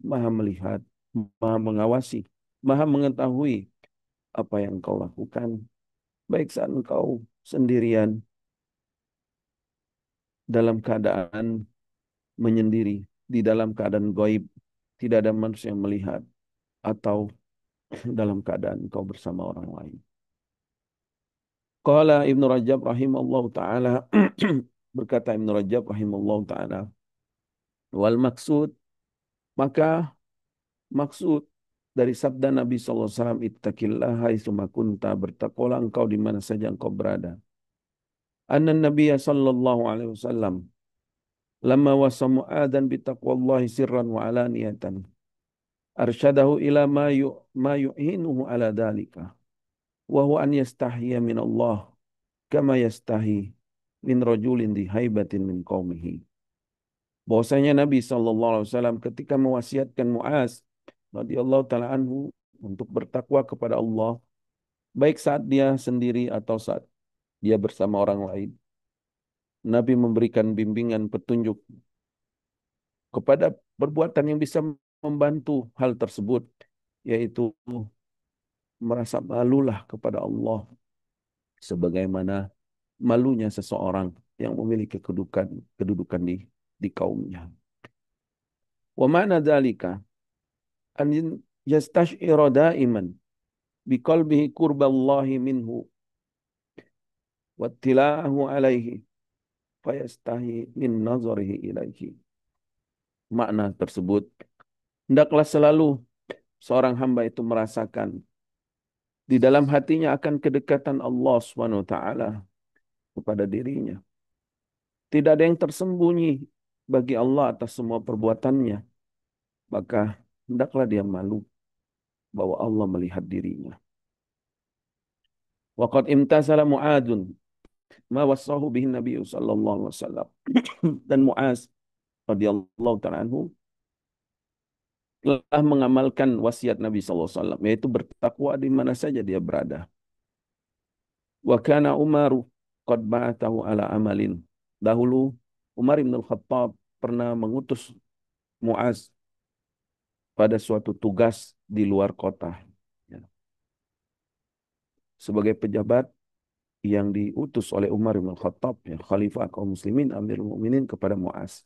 Maha melihat, Maha mengawasi, Maha mengetahui apa yang kau lakukan, baik saat engkau sendirian dalam keadaan menyendiri, di dalam keadaan gaib, tidak ada manusia yang melihat, atau dalam keadaan engkau bersama orang lain. Qala Ibnu Rajab rahimallahu taala berkata Ibnu Rajab rahimallahu taala wal maksud, maka maksud dari sabda Nabi sallallahu alaihi wasallam ittaqillah haitsu ma kunta, bertakwalah engkau di mana saja engkau berada. Anna Nabi sallallahu alaihi wasallam lamma wasa Mu'adzan bi taqwallahi sirran wa alaniyatan arsyadahu ila ma yu'inuhu ala dhalika wa huwa an yastahyiya min Allah kama yastahi min rajulin di haibatin min qaumihi. Bahwasanya Nabi sallallahu alaihi wasallam ketika mewasiatkan Muaz radhiyallahu taala anhu untuk bertakwa kepada Allah, baik saat dia sendiri atau saat dia bersama orang lain, Nabi memberikan bimbingan petunjuk kepada perbuatan yang bisa membantu hal tersebut, yaitu merasa malulah kepada Allah sebagaimana malunya seseorang yang memiliki kedudukan di kaumnya. Wa ma'na dzalika an yastash'ira da'iman biqalbihi qurballahi minhu wattila'ahu alaihi fayastahi min nazarihi ilaihi. Makna tersebut, hendaklah selalu seorang hamba itu merasakan di dalam hatinya akan kedekatan Allah Subhanahu wa taala kepada dirinya. Tidak ada yang tersembunyi bagi Allah atas semua perbuatannya. Maka hendaklah dia malu bahwa Allah melihat dirinya. Waqad imtasala Mu'adzun ma wassahu bihi Nabi sallallahu alaihi wasallam. Dan Mu'az radhiyallahu ta'ala anhu telah mengamalkan wasiat Nabi sallallahu alaihi wasallam, yaitu bertakwa di mana saja dia berada. Wa kana Umaru qad ba'athahu ala amalin. Dahulu Umar bin Al-Khattab pernah mengutus Mu'az pada suatu tugas di luar kota, ya, sebagai pejabat yang diutus oleh Umar bin Khattab, ya, Khalifah kaum muslimin, Amirul Mukminin, kepada Muaz.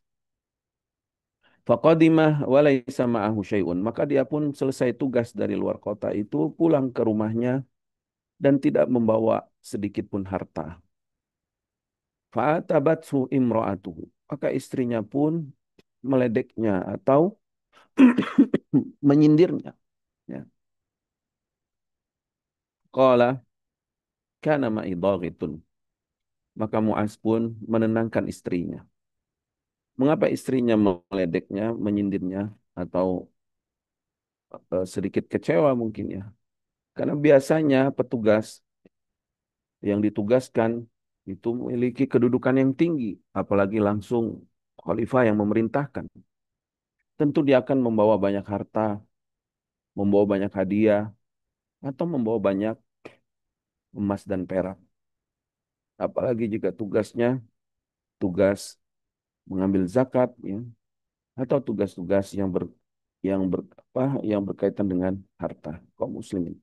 Faqadimah wa laisa ma'ahu syai'un. Maka dia pun selesai tugas dari luar kota itu pulang ke rumahnya dan tidak membawa sedikit pun harta. Fa'atabathu imra'atuhu. Maka istrinya pun meledeknya atau menyindirnya. Ya. Qala kana ma'i dhaghitun. Maka Muaz pun menenangkan istrinya. Mengapa istrinya meledeknya, menyindirnya, atau sedikit kecewa mungkin ya? Karena biasanya petugas yang ditugaskan itu memiliki kedudukan yang tinggi, apalagi langsung khalifah yang memerintahkan. Tentu dia akan membawa banyak harta, membawa banyak hadiah, atau membawa banyak emas dan perak. Apalagi jika tugasnya tugas mengambil zakat, ya, atau tugas-tugas yang berkaitan dengan harta kaum muslimin.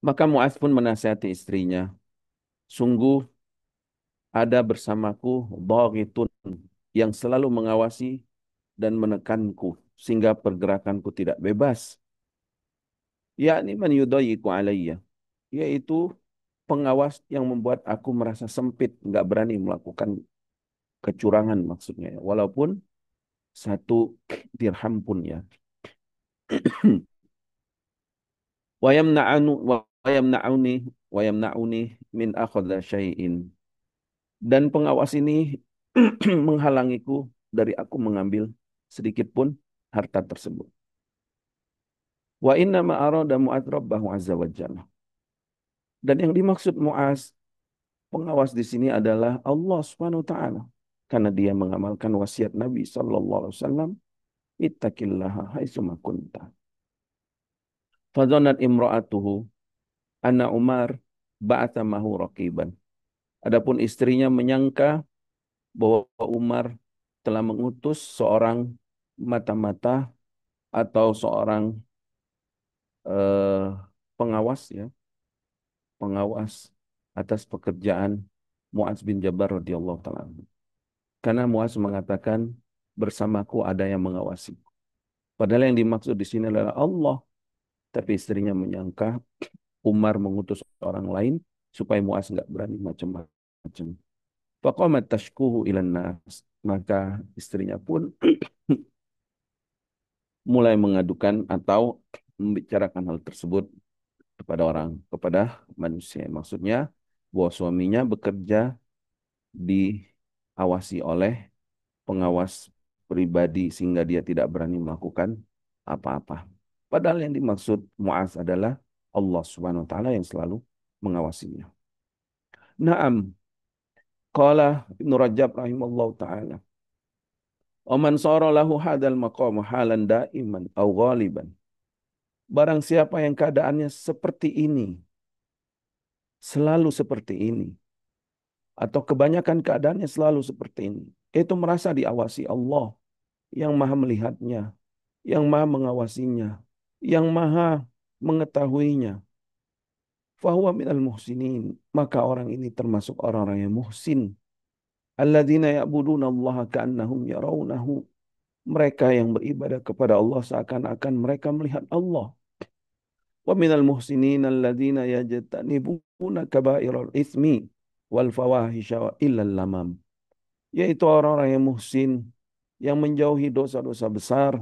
Maka Muaz pun menasihati istrinya, sungguh ada bersamaku dhaghitun yang selalu mengawasi dan menekanku sehingga pergerakanku tidak bebas. Yakni man yudayyiqu alayya, yaitu pengawas yang membuat aku merasa sempit, nggak berani melakukan kecurangan maksudnya, ya. Walaupun satu dirham pun ya. Wa yamna'anu wa yamna'uni wa yamna'uni min akhadha syai'in. Dan pengawas ini menghalangiku dari aku mengambil sedikit pun harta tersebut. Wa inna ma arada Mu'adz rabbahu azza wa jalla. Dan yang dimaksud Mu'adz, pengawas di sini adalah Allah Subhanahu wa taala. Karena dia mengamalkan wasiat Nabi sallallahu alaihi wasallam, ittaqillaha haitsu ma kunta. Fadhanat imra'atuhu anna Umar ba'atha mahu raqiban. Adapun istrinya menyangka bahwa Umar telah mengutus seorang mata-mata atau seorang eh, pengawas ya, pengawas atas pekerjaan Mu'adz bin Jabal radhiyallahu taala. Karena Mu'adz mengatakan bersamaku ada yang mengawasi. Padahal yang dimaksud di sini adalah Allah, tapi istrinya menyangka Umar mengutus orang lain supaya Mu'adz nggak berani macam-macam. Faqamat tashkuhu ilan nas. Maka istrinya pun mulai mengadukan atau membicarakan hal tersebut kepada manusia. Maksudnya bahwa suaminya bekerja diawasi oleh pengawas pribadi sehingga dia tidak berani melakukan apa-apa. Padahal yang dimaksud Mu'az adalah Allah Subhanahu wa taala yang selalu mengawasinya. Naam, qala Ibnu Rajab rahimallahu taala. Oman sara lahu hadal maqam halan daiman au ghaliban. Barang siapa yang keadaannya seperti ini, selalu seperti ini, atau kebanyakan keadaannya selalu seperti ini, itu merasa diawasi Allah yang maha melihatnya, yang maha mengawasinya, yang maha mengetahuinya. Fahuwa minal muhsinin. Maka orang ini termasuk orang-orang yang muhsin. Alladzina ya'buduna Allah ka'annahum yarawnahu. Mereka yang beribadah kepada Allah seakan-akan mereka melihat Allah. Wa minal muhsinin alladzina yajtanibuna kabairal itsmi wal fawahisha illal lamam. Yaitu orang-orang yang muhsin, yang menjauhi dosa-dosa besar,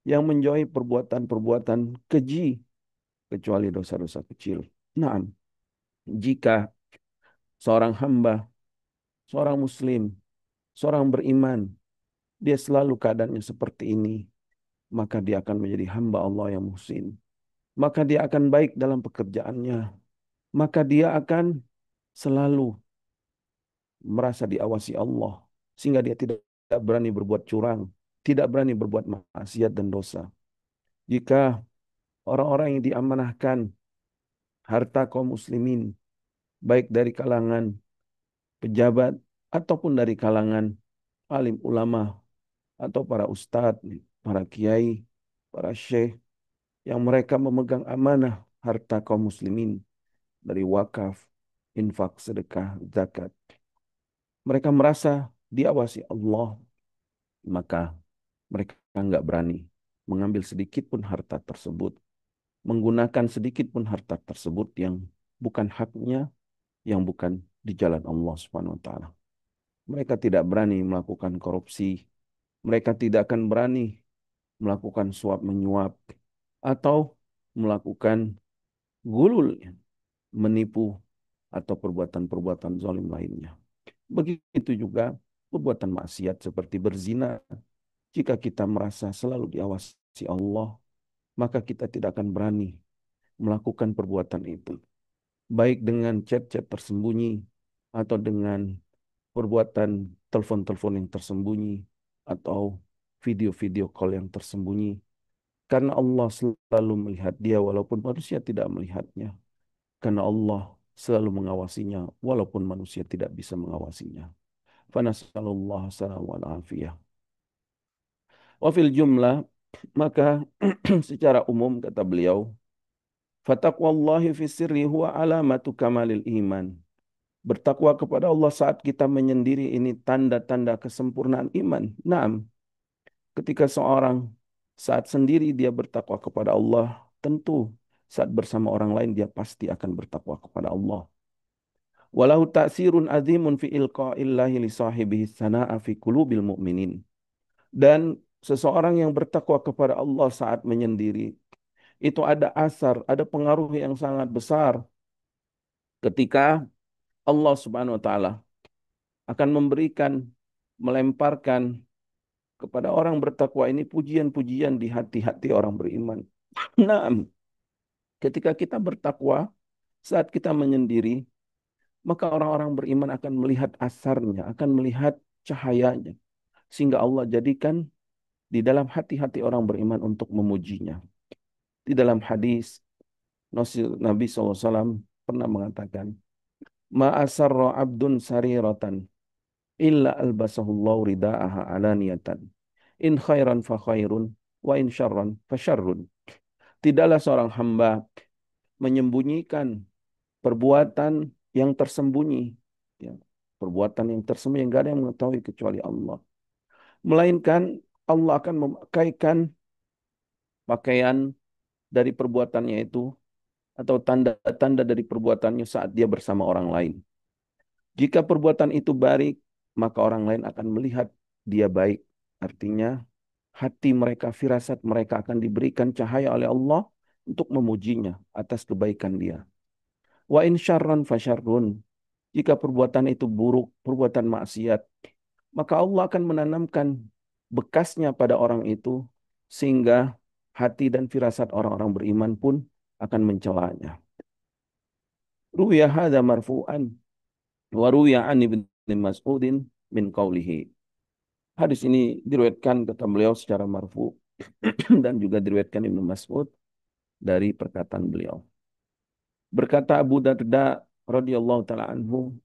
yang menjauhi perbuatan-perbuatan keji, kecuali dosa-dosa kecil. Nah, jika seorang hamba, seorang muslim, seorang beriman, dia selalu keadaannya seperti ini, maka dia akan menjadi hamba Allah yang muhsin. Maka dia akan baik dalam pekerjaannya. Maka dia akan selalu merasa diawasi Allah. Sehingga dia tidak berani berbuat curang, tidak berani berbuat maksiat dan dosa. Jika orang-orang yang diamanahkan harta kaum muslimin, baik dari kalangan pejabat ataupun dari kalangan alim ulama atau para ustadz, para kiai, para syekh yang mereka memegang amanah harta kaum muslimin dari wakaf, infak, sedekah, zakat. Mereka merasa diawasi Allah, maka mereka nggak berani mengambil sedikit pun harta tersebut, menggunakan sedikit pun harta tersebut yang bukan haknya, yang bukan di jalan Allah Subhanahu wa taala. Mereka tidak berani melakukan korupsi, mereka tidak akan berani melakukan suap menyuap atau melakukan gulul, menipu atau perbuatan-perbuatan zalim lainnya. Begitu juga perbuatan maksiat seperti berzina. Jika kita merasa selalu diawasi Allah, maka kita tidak akan berani melakukan perbuatan itu. Baik dengan chat-chat tersembunyi atau dengan perbuatan telepon-telepon yang tersembunyi atau video-video call yang tersembunyi. Karena Allah selalu melihat dia walaupun manusia tidak melihatnya. Karena Allah selalu mengawasinya walaupun manusia tidak bisa mengawasinya. Fanasallallahu salam wal afiyah. Wa fil jumlah, maka secara umum kata beliau, fataqwallahi fi sirri huwa alamatu kamalil iman. Bertakwa kepada Allah saat kita menyendiri ini tanda-tanda kesempurnaan iman. Naam, ketika seorang saat sendiri dia bertakwa kepada Allah, tentu saat bersama orang lain dia pasti akan bertakwa kepada Allah. Walahu ta'sirun azimun fi ilqa'illahi li sahibihi sana'a fi qulubil mu'minin. Dan seseorang yang bertakwa kepada Allah saat menyendiri, itu ada asar, ada pengaruh yang sangat besar ketika Allah Subhanahu wa taala akan memberikan, melemparkan kepada orang bertakwa ini pujian-pujian di hati-hati orang beriman. Nah, ketika kita bertakwa, saat kita menyendiri, maka orang-orang beriman akan melihat asarnya, akan melihat cahayanya. Sehingga Allah jadikan di dalam hati-hati orang beriman untuk memujinya. Di dalam hadis, Nabi SAW pernah mengatakan, Ma'asarra abdun sariratan, illa albasahullahu rida'aha alaniyatan. In khairan fa khairun, wa in syarran fa syarrun. Tidaklah seorang hamba menyembunyikan perbuatan yang tersembunyi. Ya, perbuatan yang tersembunyi, yang tidak ada yang mengetahui kecuali Allah. Melainkan Allah akan memakaikan pakaian dari perbuatannya itu atau tanda-tanda dari perbuatannya saat dia bersama orang lain. Jika perbuatan itu baik, maka orang lain akan melihat dia baik. Artinya hati mereka, firasat mereka akan diberikan cahaya oleh Allah untuk memujinya atas kebaikan dia. Wa in syarran fasyarrun. Jika perbuatan itu buruk, perbuatan maksiat, maka Allah akan menanamkan bekasnya pada orang itu sehingga hati dan firasat orang-orang beriman pun akan mencelanya. Ruwiya hadza marfu'an wa ruwiya an Ibnu Mas'udin min qaulihi. Hadis ini diriwayatkan kata beliau secara marfu dan juga diriwayatkan Ibnu Mas'ud dari perkataan beliau. Berkata Abu Darda radhiyallahu taala anhu,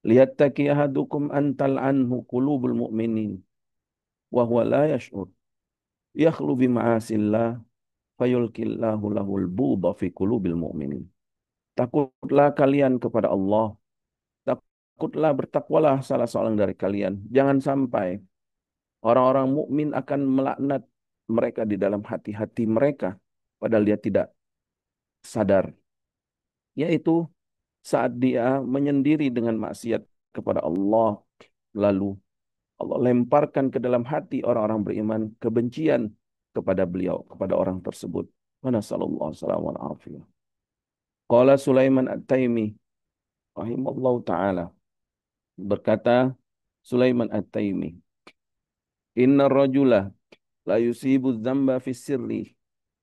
liyattaqi ahadukum antal anhu qulubul mu'minin wa huwa la yash'ur. Yakhlu bi ma'asillah fayulqillahu lahul bughda fi qulubil mu'minin. Takutlah kalian kepada Allah. Takutlah, bertakwalah salah seorang dari kalian. Jangan sampai orang-orang mukmin akan melaknat mereka di dalam hati-hati mereka padahal dia tidak sadar. Yaitu saat dia menyendiri dengan maksiat kepada Allah, lalu Allah lemparkan ke dalam hati orang-orang beriman kebencian kepada beliau, kepada orang tersebut. Wa nasallallahu alaihi wasallam. Qala Sulaiman At-Taimi rahimallahu taala, berkata Sulaiman At-Taimi, inna rajula la yusibu dzamba fi sirri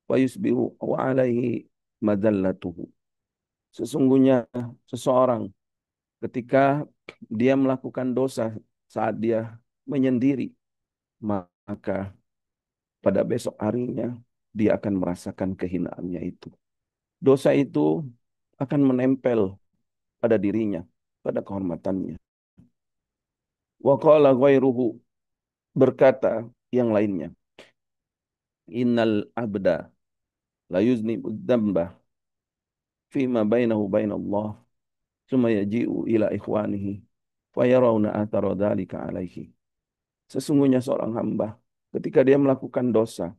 wa yusbihu wa alaihi madallatuhu. Sesungguhnya seseorang ketika dia melakukan dosa saat dia menyendiri, maka pada besok harinya dia akan merasakan kehinaannya itu. Dosa itu akan menempel pada dirinya, pada kehormatannya. Wa qala ghairuhu, berkata yang lainnya, innal abda la yuznibu dzamba fima bainahu bainallah tsumma yaji'u ila ikhwanihi fayarawna athara dzalika alaihi. Sesungguhnya seorang hamba ketika dia melakukan dosa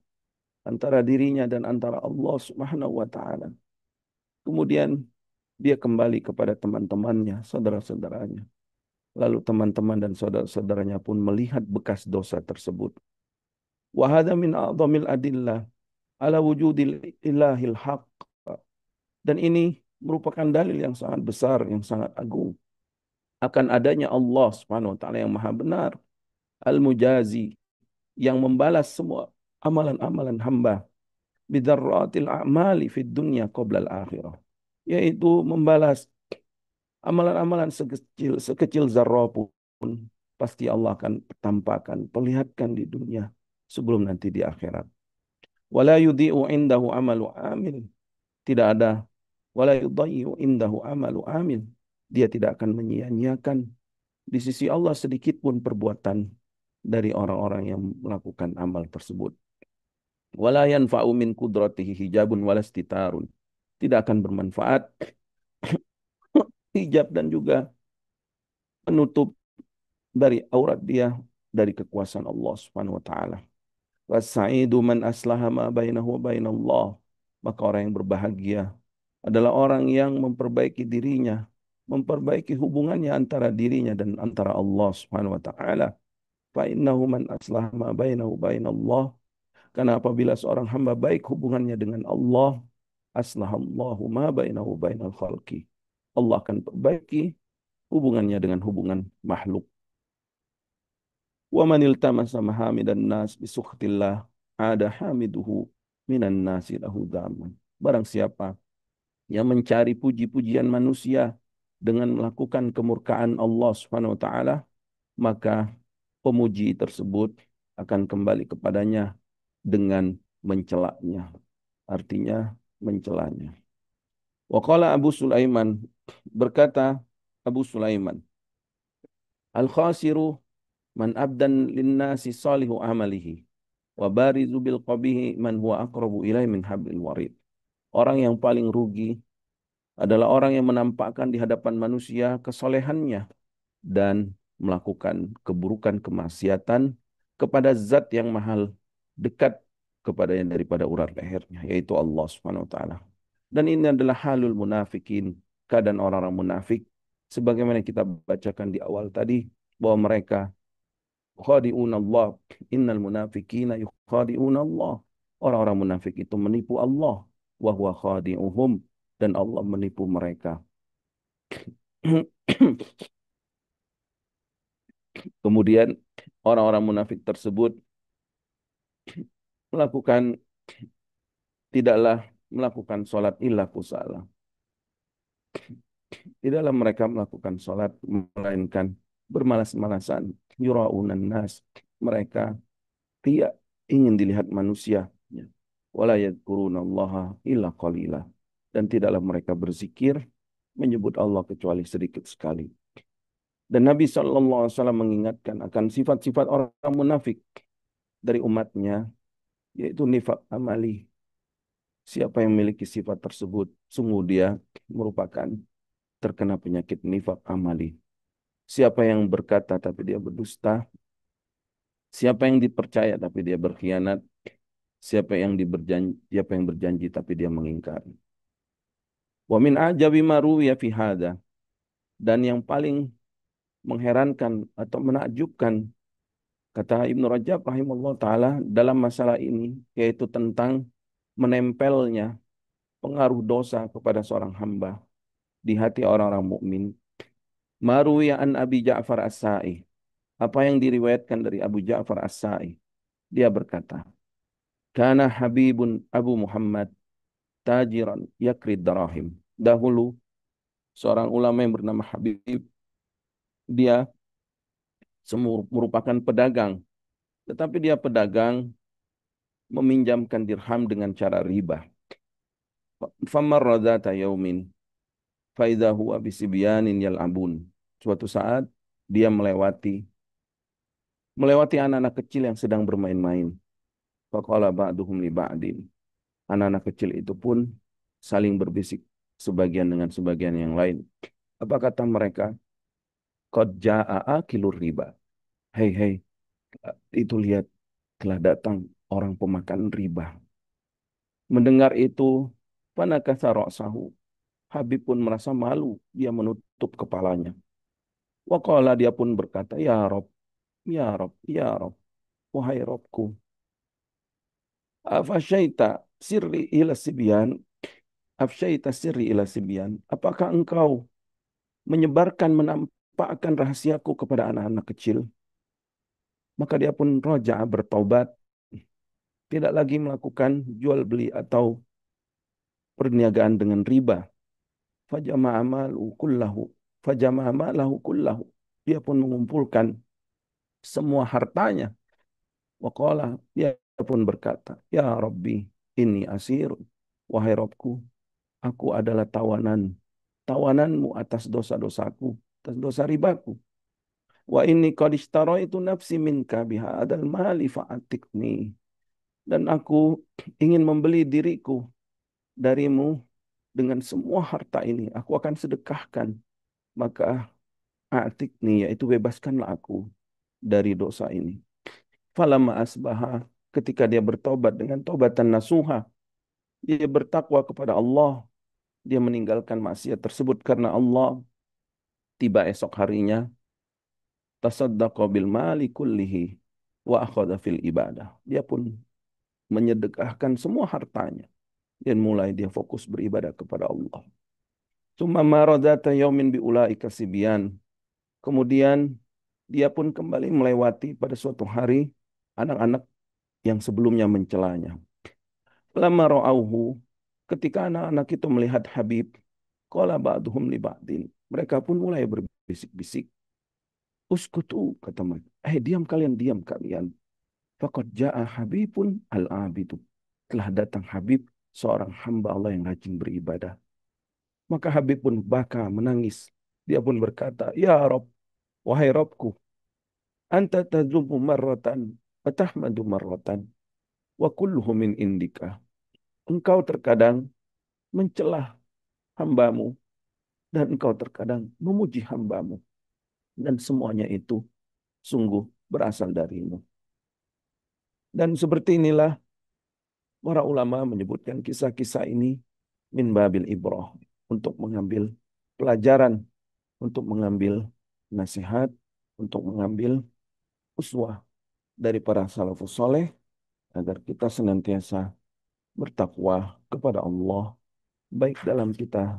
antara dirinya dan antara Allah Subhanahu wa taala, kemudian dia kembali kepada teman-temannya, saudara-saudaranya. Lalu teman-teman dan saudara-saudaranya pun melihat bekas dosa tersebut. Wa hadza min a'dhamil adillah ala wujudil ilahil haq. Dan ini merupakan dalil yang sangat besar, yang sangat agung akan adanya Allah Subhanahu wa taala yang maha benar, al-mujazi, yang membalas semua amalan-amalan hamba bidarratil a'mali fid dunya qabla al-akhirah, yaitu membalas amalan-amalan sekecil zarrah pun pasti Allah akan tampakkan, perlihatkan di dunia sebelum nanti di akhirat. Wala yudhi'u indahu amalu amil. Tidak ada wala yudhi'u indahu amalu amil. Dia tidak akan menyia-nyiakan di sisi Allah sedikit pun perbuatan dari orang-orang yang melakukan amal tersebut. Wala yanfa'u min qudratihi hijabun walastitarun. Tidak akan bermanfaat hijab dan juga penutup dari aurat dia dari kekuasaan Allah Subhanahu wa taala. Wasaidu man aslaha ma bainahu wa bainallah. Maka orang yang berbahagia adalah orang yang memperbaiki dirinya, memperbaiki hubungannya antara dirinya dan antara Allah Subhanahu wa taala. Fa innahu man aslaha ma bainahu wa bainallah. Karena apabila seorang hamba baik hubungannya dengan Allah, aslahallahu ma bainahu wa bainal khalqi. Allah akan perbaiki hubungannya dengan hubungan makhluk. Wa manil tamasa mahamidan nas bisukhtillah ada hamiduhu minan nasi lahu dhamun. Barang siapa yang mencari puji-pujian manusia dengan melakukan kemurkaan Allah Subhanahu wa taala, maka pemuji tersebut akan kembali kepadanya dengan mencelanya. Artinya mencelanya. Waqala Abu Sulaiman, berkata Abu Sulaiman, al-khasiru man abdan linnasi salihu amalihi wa barizu bil qabihi man huwa aqrabu ilai min hablil warid. Orang yang paling rugi adalah orang yang menampakkan di hadapan manusia kesolehannya dan melakukan keburukan kemaksiatan kepada zat yang mahal dekat kepadanya daripada urat lehernya, yaitu Allah Subhanahu wa taala. Dan ini adalah halul munafikin, keadaan orang-orang munafik sebagaimana kita bacakan di awal tadi bahwa mereka khadi'un Allah, innal munafikina yukhadi'un Allah. Orang-orang munafik itu menipu Allah, wa huwa khadi'uhum, dan Allah menipu mereka. Kemudian orang-orang munafik tersebut melakukan tidaklah melakukan sholat illa kusala. Tidaklah mereka melakukan sholat melainkan bermalas-malasan. Yura'unan nas. Mereka tidak ingin dilihat manusia. Wala yadhkurunallaha illa qalila. Dan tidaklah mereka berzikir menyebut Allah kecuali sedikit sekali. Dan Nabi SAW mengingatkan akan sifat-sifat orang munafik dari umatnya, yaitu nifak amali. Siapa yang memiliki sifat tersebut, sungguh dia merupakan terkena penyakit nifak amali. Siapa yang berkata tapi dia berdusta, siapa yang dipercaya tapi dia berkhianat, siapa yang berjanji tapi dia mengingkari. Wa min ajabi ma ruwiya fi hadza, dan yang paling mengherankan atau menakjubkan kata Ibnu Rajab rahimahullah taala dalam masalah ini, yaitu tentang menempelnya pengaruh dosa kepada seorang hamba di hati orang-orang mukmin. Maruwiya an Abi Ja'far As-Sa'i, apa yang diriwayatkan dari Abu Ja'far As-Sa'i, dia berkata, kana Habibun Abu Muhammad tajiran yakrid darahim. Dahulu seorang ulama yang bernama Habib, dia merupakan pedagang, tetapi dia pedagang meminjamkan dirham dengan cara riba. Famarra dzata yaumin fa idza huwa bisibyanin yal'abun. Suatu saat dia melewati anak-anak kecil yang sedang bermain-main. Faqala ba'duhum li ba'din. Anak-anak kecil itu pun saling berbisik sebagian dengan sebagian yang lain. Apa kata mereka? Qad jaa'a akilur riba. Hei, hei, itu lihat, telah datang orang pemakan riba. Mendengar itu, fanakatha ra'sahu. Habib pun merasa malu, dia menutup kepalanya. Waqala, dia pun berkata, ya Rob, ya Rob, ya Rob, wahai Robku. Afasyaita sirri ila sibyan, afsyaita sirri ila sibyan. Apakah engkau menyebarkan, menampakkan rahasiaku kepada anak-anak kecil? Maka dia pun roja bertaubat, tidak lagi melakukan jual beli atau perniagaan dengan riba. Fajama'a malahu kullahu, fajama'a malahu kullahu. Dia pun mengumpulkan semua hartanya. Waqala, dia pun berkata, ya Rabbi, ini asir. Wahai Robku, aku adalah tawananmu atas dosa-dosaku, atas dosa ribaku. Wa inni qad ishtaraitu nafsi minka biha adal mali fa'atikni. Dan aku ingin membeli diriku darimu dengan semua harta ini. Aku akan sedekahkan. Maka atikni, yaitu bebaskanlah aku dari dosa ini. Falamma asbaha, ketika dia bertobat dengan tobatan nasuha, dia bertakwa kepada Allah, dia meninggalkan maksiat tersebut karena Allah. Tiba esok harinya, tasaddaqa bil mali kullihi wa akhadha fil ibadah. Dia pun menyedekahkan semua hartanya dan mulai dia fokus beribadah kepada Allah. Tsumma maradata yaumin bi ulaika sibyan. Kemudian Dia pun kembali melewati pada suatu hari anak-anak yang sebelumnya mencelanya. Lama ra'auhu, ketika anak-anak itu melihat Habib, qala ba'duhum li ba'din. Mereka pun mulai berbisik-bisik. Uskutu, kata mereka. Diam kalian, diam kalian. Faqad ja'a Habibun al-abidu. Telah datang Habib, seorang hamba Allah yang rajin beribadah. Maka Habib pun baka menangis. Dia pun berkata, Ya Rob, wahai Robku, anta tazumu marratan, atahmadu marratan, wa kulluhu min indika. Engkau terkadang mencelah hambamu, dan engkau terkadang memuji hambamu. Dan semuanya itu sungguh berasal darimu. Dan seperti inilah para ulama menyebutkan kisah-kisah ini min babil ibrah, untuk mengambil pelajaran, untuk mengambil nasihat, untuk mengambil uswah dari para salafus soleh, agar kita senantiasa bertakwa kepada Allah, baik dalam kita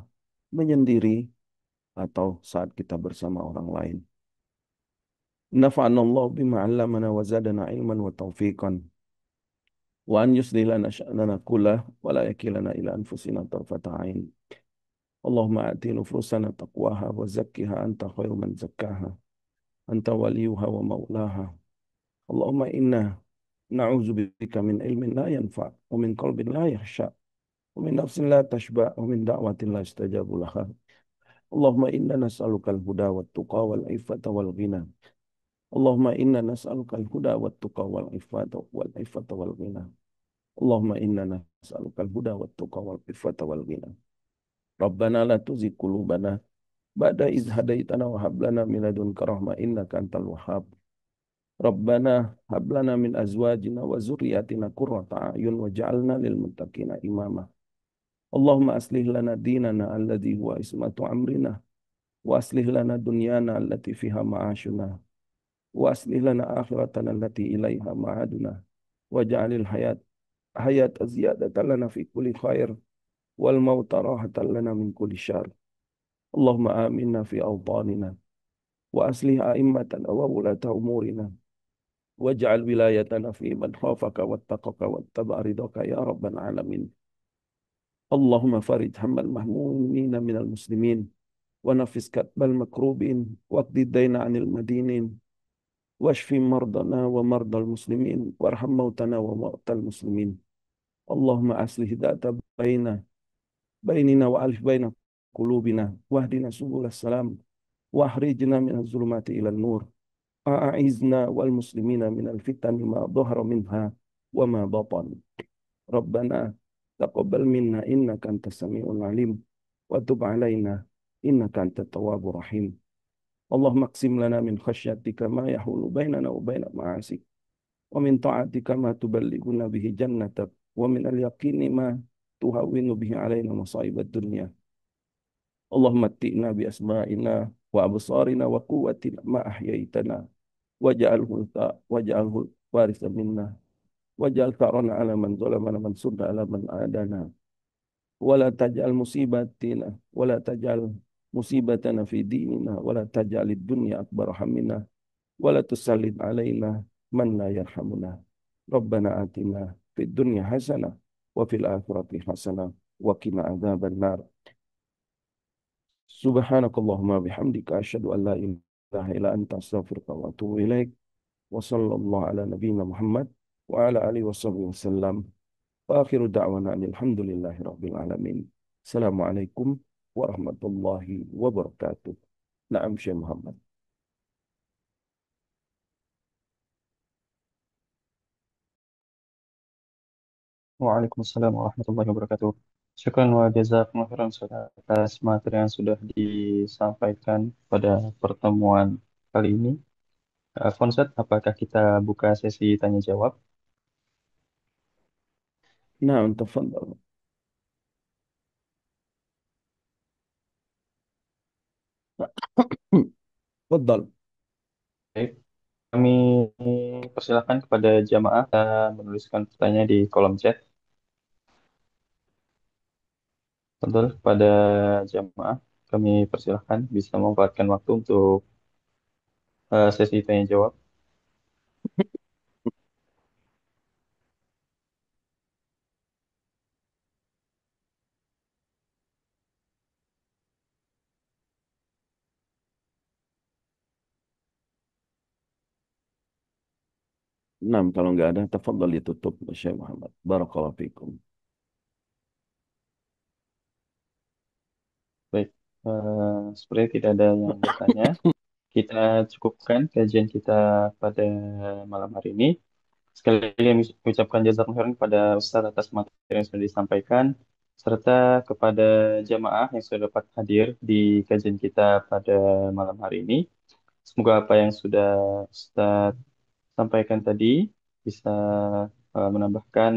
menyendiri atau saat kita bersama orang lain. Nafa'ana Allah bima 'allamana wa zadana ilman wa taufiqan wa an yuslih lana sya'nana kullah wa la yakilana ila anfusina tarfata 'ain. Allahumma ati nufusana taqwaha wa zakkiha anta khairu man zakkaha anta waliyuha wa maulaha. Allahumma inna na'udzu bika min ilmin la yanfa' wa min qalbin la yakhsha wa min nafsin la tashba' wa min da'watin la yustajabu laha. Allahumma inna nas'aluka al-huda wat tuqa wal ifata wal ghina. Allahumma inna nas'aluka al-huda wat tuqa wal ifata wal ghina. Allahumma inna nas'aluka al-huda wat tuqa wal ifata wal ghina. Rabbana la tuzigh qulubana ba'da idh hadaitana wa hab lana min ladunka rahmah innaka antal wahhab. Rabbana hab lana min azwajina wa zurriyyatina qurrata a'yun waj'alna lil muttaqina imama. Allahumma aslih lana dinana alladhi huwa ismatu amrina wa aslih lana dunyana allati fiha ma'ashuna wa aslih lana akhiratana allati ilaiha ma'aduna waj'alil hayat ziyadatan lana fi kulli khair wal mauta rahatan lana min kulli syarr. Allahumma aminna fi awtanina wa aslih a'immatana wa wulata umurina waj'al wilayatana fi man khafaka wattaqaka wattaba'a ridhaka ya rabbal alamin. Allahumma farij hammal mahmumina minal muslimin wa nafis katbal makrubin waqdi dayna anil madinin washfi mardana wa mardal muslimin warham mautana wa mautal muslimin. Allahumma aslih dhata bainina wa alif baina qulubina wahdina subul salam wahrijna min az-zulumati ila nur. A'izna wal muslimina min al-fitani ma dhahara minha wa ma batan. Rabbana taqabbal minna innaka antas samiul alim wa tub alaina innaka antat tawwabur rahim. Allahumma qsim lana min khasyatika ma yahulu bainana wa baina ma'asik wa min ta'atika ma tuballighuna bihi jannatak wa min al-yaqini ma tuhawwinu bihi alaina masa'ibad dunya. Allahumma atti'na bi asma'ina wa absarina wa quwwatina ma ahyaitana waj'alhu waritha minna waj'al tha'rana 'ala man zalamana mansurna 'ala man adana wala taj'al musibatina wala taj'al musibatana fi dinina wala taj'alid dunya akbar hammina wala tusallid 'alaina man la yarhamuna. Rabbana atina fid dunya hasanah wa fil akhirati hasanah wa qina adzabannar. Subhanakallahumma bihamdika asyhadu an la ilaha illa anta astaghfiruka wa atubu ilaik. Wa sallallahu ala nabiyyina Muhammad wa ala alihi washabihi wasallam. Wa akhiru da'wana alhamdulillahi rabbil alamin. Assalamualaikum warahmatullahi wabarakatuh. Naam Syekh Muhammad. Waalaikumsalam warahmatullahi wabarakatuh. Syukran wa jazakumullah khairan Ustaz, atas materi yang sudah disampaikan pada pertemuan kali ini. Konsep, apakah kita buka sesi tanya jawab? Naam, tafadhal. Tafadhal. Baik, kami persilahkan kepada jamaah menuliskan pertanyaan di kolom chat. Betul, kepada jamaah kami persilahkan bisa memanfaatkan waktu untuk sesi tanya jawab. Nah, kalau nggak ada, tafadhal ditutup, Syekh Muhammad. Barakallahu fikum. Baik, seperti tidak ada yang bertanya. Kita cukupkan kajian kita pada malam hari ini. Sekali lagi kami ucapkan jazakallahu khairan kepada Ustaz atas materi yang sudah disampaikan, serta kepada jamaah yang sudah dapat hadir di kajian kita pada malam hari ini. Semoga apa yang sudah Ustaz sampaikan tadi bisa menambahkan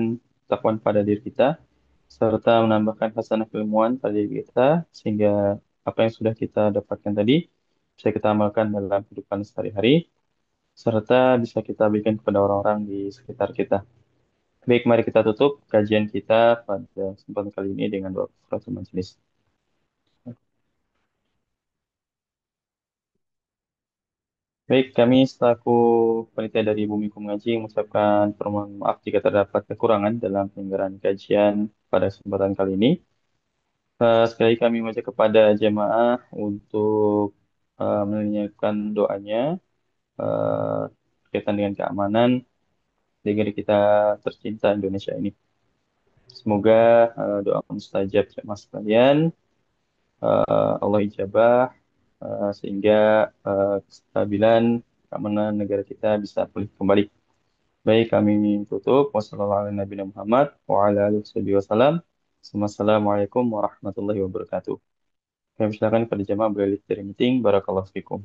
takwan pada diri kita, serta menambahkan hasanah keilmuan pada diri kita, sehingga apa yang sudah kita dapatkan tadi bisa kita amalkan dalam kehidupan sehari-hari, serta bisa kita berikan kepada orang-orang di sekitar kita. Baik, mari kita tutup kajian kita pada kesempatan kali ini dengan doa kafaratul majelis. Baik, kami selaku panitia dari Bumi Mengaji mengucapkan permohonan maaf jika terdapat kekurangan dalam penyelenggaraan kajian pada kesempatan kali ini. Sekali kami mengajak kepada jemaah untuk menyiapkan doanya eh, berkaitan dengan keamanan di negeri kita tercinta Indonesia ini. Semoga doa mustajab jemaah sekalian, Allah ijabah sehingga kestabilan keamanan negara kita bisa pulih kembali. Baik, kami tutup. Wassalamualaikum warahmatullahi wabarakatuh. Kami silakan pada jemaah beralih dari meeting. Barakallahu fikum.